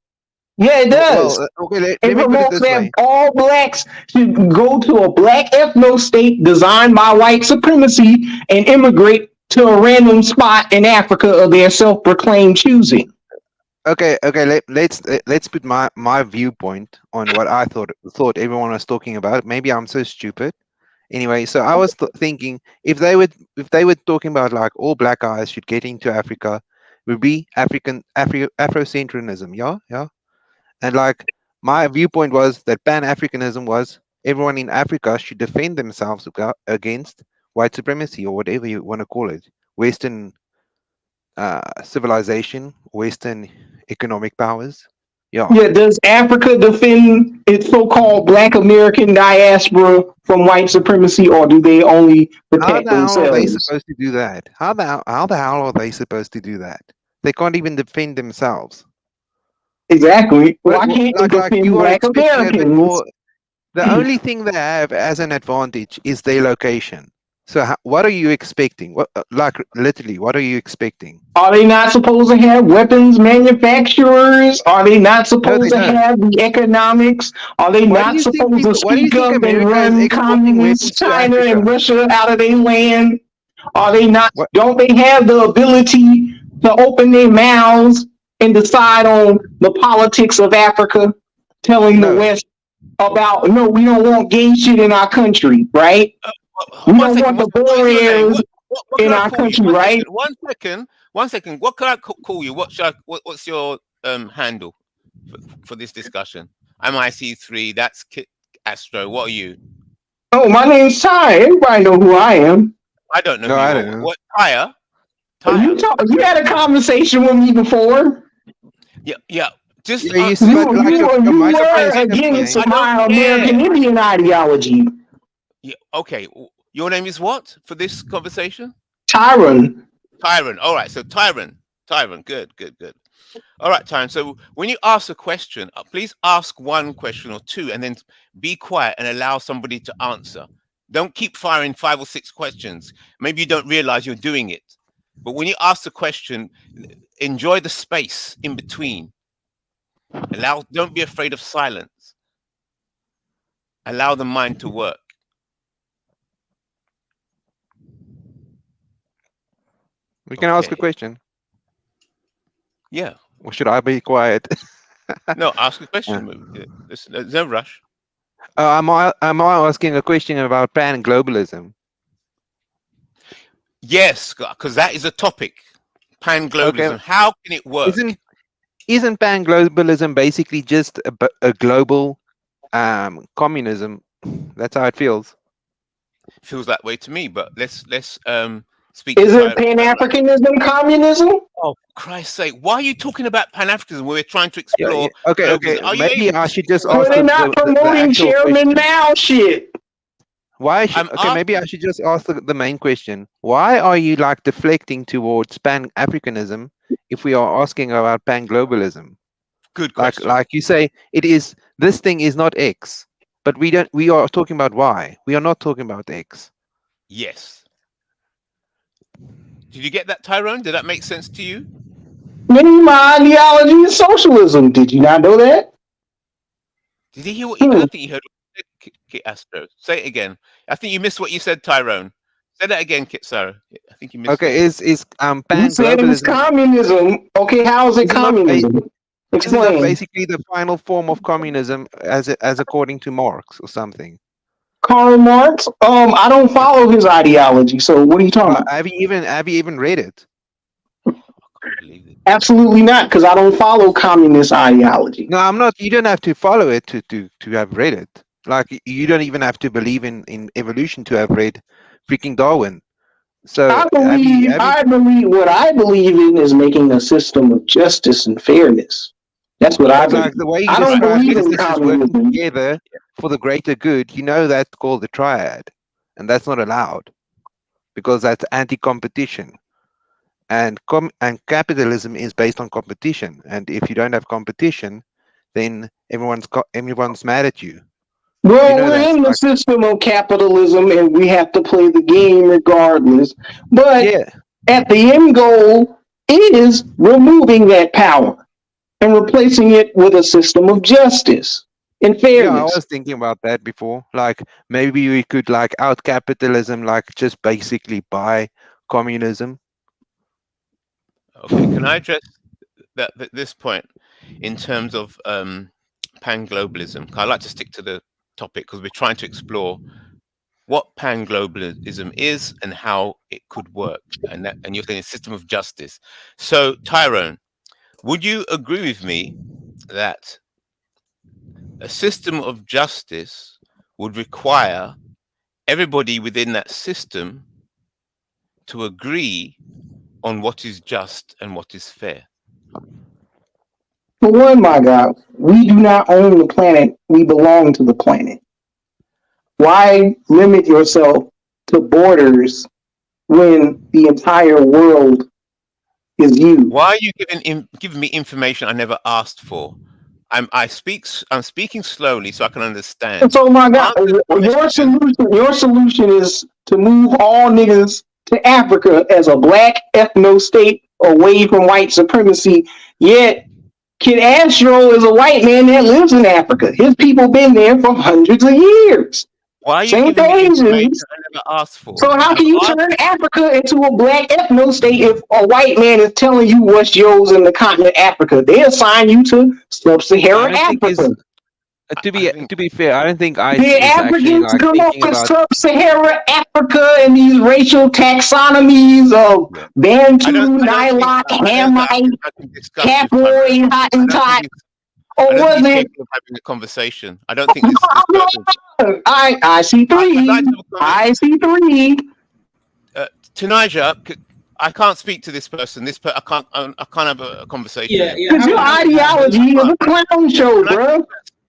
Speaker 6: Yeah, it does.
Speaker 11: Okay.
Speaker 6: It
Speaker 11: Let me put it
Speaker 6: promotes
Speaker 11: this
Speaker 6: that
Speaker 11: way.
Speaker 6: all blacks should go to a black ethno state designed by white supremacy and immigrate to a random spot in Africa of their self-proclaimed choosing.
Speaker 11: Okay. Let's put my viewpoint on what I thought everyone was talking about. Maybe I'm so stupid. Anyway, so I was thinking if they were talking about like all black guys should get into Africa, it would be Afrocentrism. Yeah. And like my viewpoint was that Pan Africanism was everyone in Africa should defend themselves against white supremacy or whatever you want to call it, Western civilization, Western economic powers. Yeah.
Speaker 6: Yeah, does Africa defend its so-called Black American diaspora from white supremacy, or do they only
Speaker 11: How
Speaker 6: protect
Speaker 11: the hell are they
Speaker 6: themselves?
Speaker 11: supposed to do that? How the hell are they supposed to do that? They can't even defend themselves.
Speaker 6: Exactly. Why
Speaker 11: What,
Speaker 6: can't they
Speaker 11: like
Speaker 6: defend
Speaker 11: you are
Speaker 6: Black
Speaker 11: expecting a bit
Speaker 6: Americans?
Speaker 11: more. The only thing they have as an advantage is their location. So what are you expecting? What like literally, what are you expecting?
Speaker 6: Are they not supposed to have weapons manufacturers? Are they not
Speaker 11: No, they
Speaker 6: supposed to
Speaker 11: don't.
Speaker 6: have the economics? Are they
Speaker 11: Why do
Speaker 6: not
Speaker 11: you think
Speaker 6: supposed to
Speaker 11: people? Why do you
Speaker 6: speak
Speaker 11: think
Speaker 6: up and
Speaker 11: America is
Speaker 6: run
Speaker 11: exporting
Speaker 6: communist
Speaker 11: weapons to
Speaker 6: China and
Speaker 11: Africa?
Speaker 6: Russia out of their land? Are they not?
Speaker 11: What?
Speaker 6: Don't they have the ability to open their mouths and decide on the politics of Africa, telling the
Speaker 11: No.
Speaker 6: West about no, we don't want gay shit in our country, right? We
Speaker 9: One
Speaker 6: don't
Speaker 9: second.
Speaker 6: want the
Speaker 9: What is your name?
Speaker 6: Boreas
Speaker 9: What
Speaker 6: in
Speaker 9: can I
Speaker 6: our
Speaker 9: call you?
Speaker 6: country, right?
Speaker 9: One second. One second. What can I call you? What's your handle for this discussion? I'm IC3. That's Astro. What are you?
Speaker 6: Oh, my name's Ty. Everybody know who I am.
Speaker 9: I don't know
Speaker 11: No,
Speaker 9: who
Speaker 11: I
Speaker 9: you
Speaker 11: don't
Speaker 9: are.
Speaker 11: know.
Speaker 9: What? Tyre?
Speaker 6: You
Speaker 9: Tyre?
Speaker 6: talk. You had a conversation with me before.
Speaker 9: Yeah. Just
Speaker 11: Yeah,
Speaker 6: You,
Speaker 11: but like
Speaker 6: you,
Speaker 11: your
Speaker 6: you
Speaker 11: microphone
Speaker 6: were
Speaker 11: is
Speaker 6: against
Speaker 11: still
Speaker 9: I don't
Speaker 6: my
Speaker 9: care.
Speaker 6: American Indian ideology,
Speaker 9: Yeah, okay. Your name is what for this conversation?
Speaker 6: Tyron.
Speaker 9: Tyron. All right. So Tyron. Tyron. Good. Good. Good. All right, Tyron. So when you ask a question, please ask one question or two, and then be quiet and allow somebody to answer. Don't keep firing 5 or 6 questions. Maybe you don't realize you're doing it. But when you ask the question, enjoy the space in between. Don't be afraid of silence. Allow the mind to work.
Speaker 11: We can ask a
Speaker 9: Okay.
Speaker 11: question.
Speaker 9: Yeah.
Speaker 11: Or should I be quiet?
Speaker 9: No, ask a question. There's no rush.
Speaker 11: Am I asking a question about pan-globalism?
Speaker 9: Yes, because that is a topic. Pan-globalism.
Speaker 11: Okay.
Speaker 9: How can it work?
Speaker 11: Isn't pan-globalism basically just a global communism? That's how it feels.
Speaker 9: Feels that way to me, but let's speak
Speaker 6: Is
Speaker 9: to
Speaker 6: it Pan-Africanism communism?
Speaker 9: Oh, for Christ's sake! Why are you talking about Pan-Africanism? We're trying to explore.
Speaker 11: Okay.
Speaker 9: Are you
Speaker 11: Maybe
Speaker 9: able
Speaker 11: I
Speaker 9: to
Speaker 11: should
Speaker 9: speak
Speaker 11: just
Speaker 9: to
Speaker 6: So
Speaker 11: ask
Speaker 6: they're
Speaker 11: the
Speaker 6: not promoting
Speaker 11: actual
Speaker 6: Chairman
Speaker 11: question.
Speaker 6: Mao shit.
Speaker 11: Why should, okay, maybe I should just ask the main question. Why are you like deflecting towards pan-Africanism if we are asking about pan-globalism?
Speaker 9: Good question.
Speaker 11: Like you say, this thing is not X, but we are talking about Y. We are not talking about X.
Speaker 9: Yes. Did you get that, Tyrone? Did that make sense to you?
Speaker 6: Maybe my ideology is socialism. Did you not know that?
Speaker 9: Did you hear what? I don't think you heard what you said, Kit Astro. Say it again. I think you missed what you said, Tyrone. Say that again, Kit Sarah. I think you missed
Speaker 11: Okay,
Speaker 9: it.
Speaker 6: You said it's
Speaker 11: pan-globalism?
Speaker 6: communism. Okay, how is it communism?
Speaker 11: Isn't that
Speaker 6: Explain.
Speaker 11: basically the final form of communism as according to Marx or something?
Speaker 6: Karl Marx? I don't follow his ideology. So what are you talking about?
Speaker 11: Have you even read it?
Speaker 6: Absolutely not, because I don't follow communist ideology.
Speaker 11: No, I'm not. You don't have to follow it to have read it. Like you don't even have to believe in evolution to have read freaking Darwin. So
Speaker 6: I believe what I believe in is making a system of justice and fairness. That's what I believe.
Speaker 11: Like the way you
Speaker 6: I don't
Speaker 11: describe
Speaker 6: believe in
Speaker 11: businesses working
Speaker 6: communism.
Speaker 11: together for the greater good, you know that's called the triad, and that's not allowed because that's anti-competition. And capitalism is based on competition, and if you don't have competition, then everyone's mad at you.
Speaker 6: Well,
Speaker 11: You know
Speaker 6: we're
Speaker 11: that's
Speaker 6: in the
Speaker 11: like,
Speaker 6: system of capitalism and we have to play the game regardless. But at the end goal is removing that power and replacing it with a system of justice and fairness.
Speaker 11: yeah, I was thinking about that before. Like maybe we could like out capitalism, like just basically buy communism.
Speaker 9: Okay, can I address this point in terms of pan-globalism? I like to stick to the topic because we're trying to explore what pan-globalism is and how it could work, and you're saying a system of justice. So, Tyrone, would you agree with me that a system of justice would require everybody within that system to agree on what is just and what is fair?
Speaker 6: For one, my God, we do not own the planet. We belong to the planet. Why limit yourself to borders when the entire world is you?
Speaker 9: Why are you giving me information I never asked for? I'm speaking slowly so I can understand.
Speaker 6: And so, my God, your solution is to move all niggas to Africa as a black ethno state away from white supremacy. Yet, Kid Astro is a white man that lives in Africa. His people been there for hundreds of years.
Speaker 9: Why are you giving me information I never asked for?
Speaker 6: So how can you turn Africa into a black ethno state if a white man is telling you what's yours in the continent Africa? They assign you to sub-Saharan Africa.
Speaker 11: To be fair, I don't think ICE
Speaker 6: The
Speaker 11: is actually
Speaker 6: Africans
Speaker 11: like
Speaker 6: come up
Speaker 11: thinking
Speaker 6: with
Speaker 11: about.
Speaker 6: sub-Saharan Africa and these racial taxonomies of Bantu, Nilot, Hamite, Capoid, Hottentot.
Speaker 9: I don't think he's capable of having a conversation. I don't think this person.
Speaker 6: I see three. I see three.
Speaker 9: Tunisia, I can't speak to this person. I can't have a conversation.
Speaker 12: Yeah, yeah.
Speaker 6: Because your ideology is a clown show, bro.
Speaker 9: Can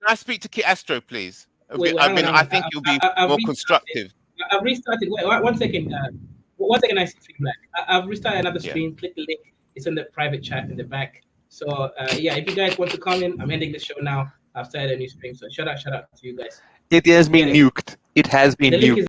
Speaker 9: I speak to Kit Astro, please?
Speaker 12: Wait,
Speaker 9: I think you'll be more constructive.
Speaker 12: I've restarted. Wait, 1 second. 1 second. I see Black. I've restarted another stream. Click the link. It's in the private chat in the back. So yeah, if you guys want to come in, I'm ending the show now. I've started a new stream. So shout out to you guys.
Speaker 11: It has been nuked. It has been
Speaker 12: The link
Speaker 11: nuked.
Speaker 12: is